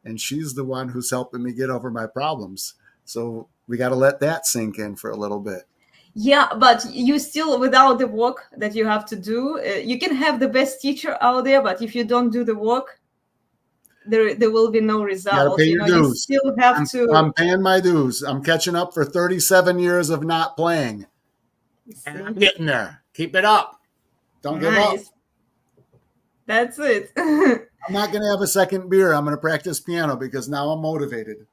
and she's the one who's helping me get over my problems. So we got to let that sink in for a little bit. Yeah, but you still, without the work that you have to do, you can have the best teacher out there, but if you don't do the work, there will be no result. You still have to. I'm paying my dues. I'm catching up for 37 years of not playing. And I'm getting there. Keep it up. Don't give up. That's it. I'm not going to have a second beer. I'm going to practice piano because now I'm motivated.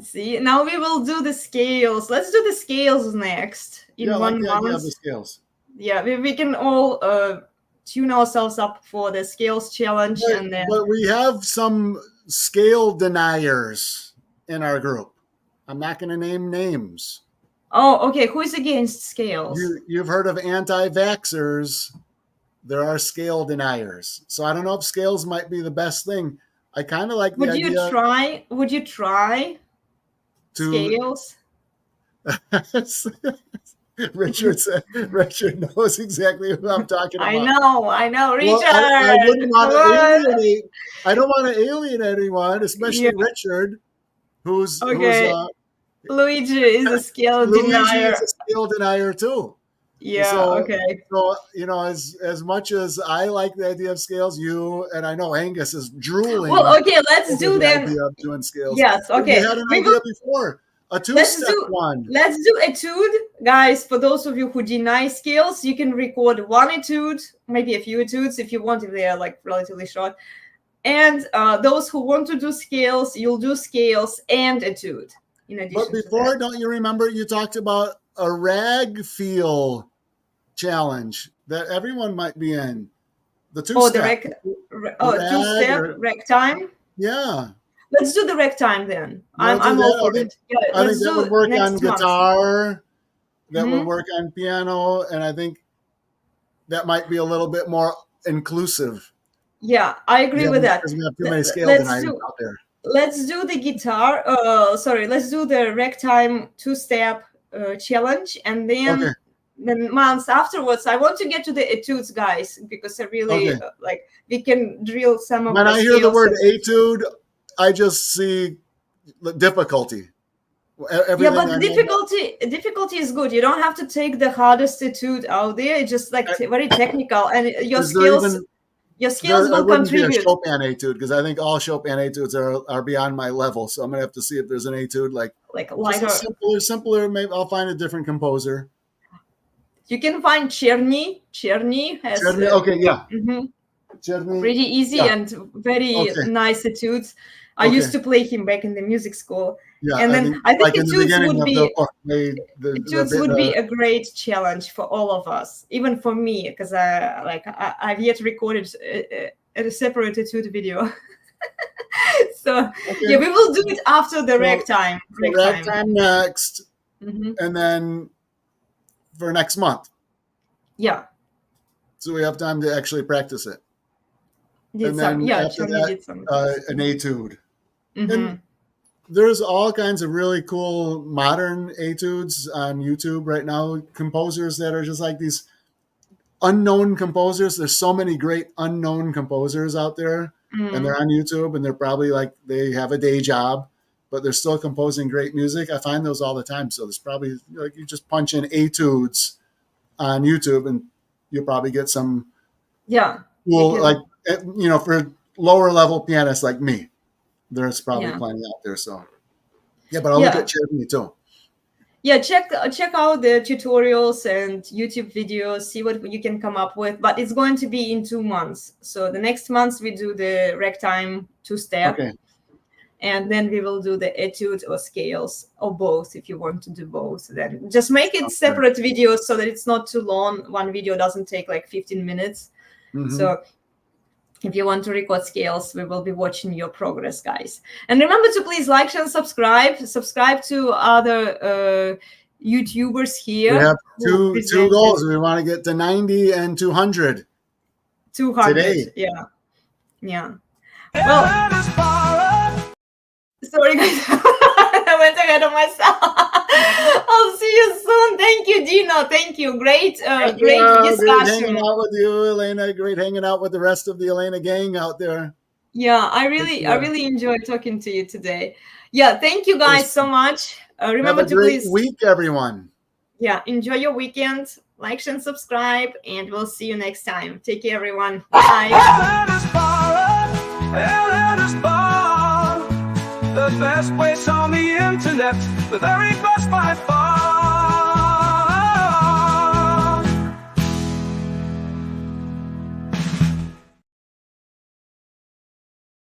See, now we will do the scales. Let's do the scales next in 1 month. The scales. Yeah, we can all tune ourselves up for the scales challenge. But we have some scale deniers in our group. I'm not going to name names. Oh, okay. Who is against scales? You've heard of anti-vaxxers. There are scale deniers. So I don't know if scales might be the best thing. I kind of like the idea. Would you try scales? Richard knows exactly what I'm talking about. I know, Richard. Well, I wouldn't want to alienate. I don't want to alienate anyone, especially Richard, Luigi is a scale denier. Luigi is a scale denier too. Yeah. So, Okay. so as much as I like the idea of scales, you and I know Angus is drooling. Well, okay. Let's over do the then. idea of doing scales. Yes. But Okay. we had an We idea will. before, a Let's two-step do. one. Let's do etude, guys. For those of you who deny scales, you can record one etude, maybe a few etudes if you want, if they are like relatively short. And those who want to do scales, you'll do scales and etude. In addition But before, don't you remember you talked about a rag feel challenge that everyone might be in? The two-step. Two-step rec time. Yeah. Let's do the rec time then. I'm all for it. Yeah, I think that would work on guitar. That would work on piano, and I think that might be a little bit more inclusive. Yeah, I agree with that. Because we have too many scales out there. Let's do the guitar. Let's do the rec time two-step challenge, and then months afterwards, I want to get to the etudes, guys, because I really like we can drill some of. When I hear the word etude, I just see difficulty. Yeah, but difficulty is good. You don't have to take the hardest etude out there. It's just like very technical, and your skills will contribute. Be a Chopin etude, because I think all Chopin etudes are beyond my level. So I'm gonna have to see if there's an etude like lighter, simpler. Maybe I'll find a different composer. You can find Czerny. Czerny has Czerny, pretty easy and very nice etudes. I used to play him back in the music school. Yeah, and then I think etudes would be a great challenge for all of us, even for me, because I've yet recorded a separate etude video. So we will do it after the rec time. Rec time next, and then for next month. Yeah. So we have time to actually practice it. After that, an etude. And there's all kinds of really cool modern etudes on YouTube right now. Composers that are just like these unknown composers. There's so many great unknown composers out there, and they're on YouTube, and they're probably like they have a day job, but they're still composing great music. I find those all the time. So there's probably like you just punch in etudes on YouTube, and you'll probably get some cool for lower level pianists like me. There's probably plenty out there. So, but I'll look at Czerny too. Yeah, check out the tutorials and YouTube videos, see what you can come up with. But it's going to be in 2 months. So the next month we do the rec time two-step. Okay. And then we will do the etude or scales or both if you want to do both. Then just make it separate videos so that it's not too long. One video doesn't take like 15 minutes. So if you want to record scales, we will be watching your progress, guys. And remember to please like, share, and subscribe. Subscribe to other YouTubers here. We have two goals. We want to get to 90 and 200. 200 today. Yeah. Well, sorry, guys. I went ahead of myself. I'll see you soon. Thank you, Dino. Thank you. Great discussion. Great hanging out with you, Elena. Great hanging out with the rest of the Elena gang out there. Yeah, I really enjoyed talking to you today. Yeah, thank you guys so much. Remember to please week, everyone. Yeah, enjoy your weekend. Like, share, and subscribe, and we'll see you next time. Take care, everyone. Bye. The best place on the internet, the very best by far.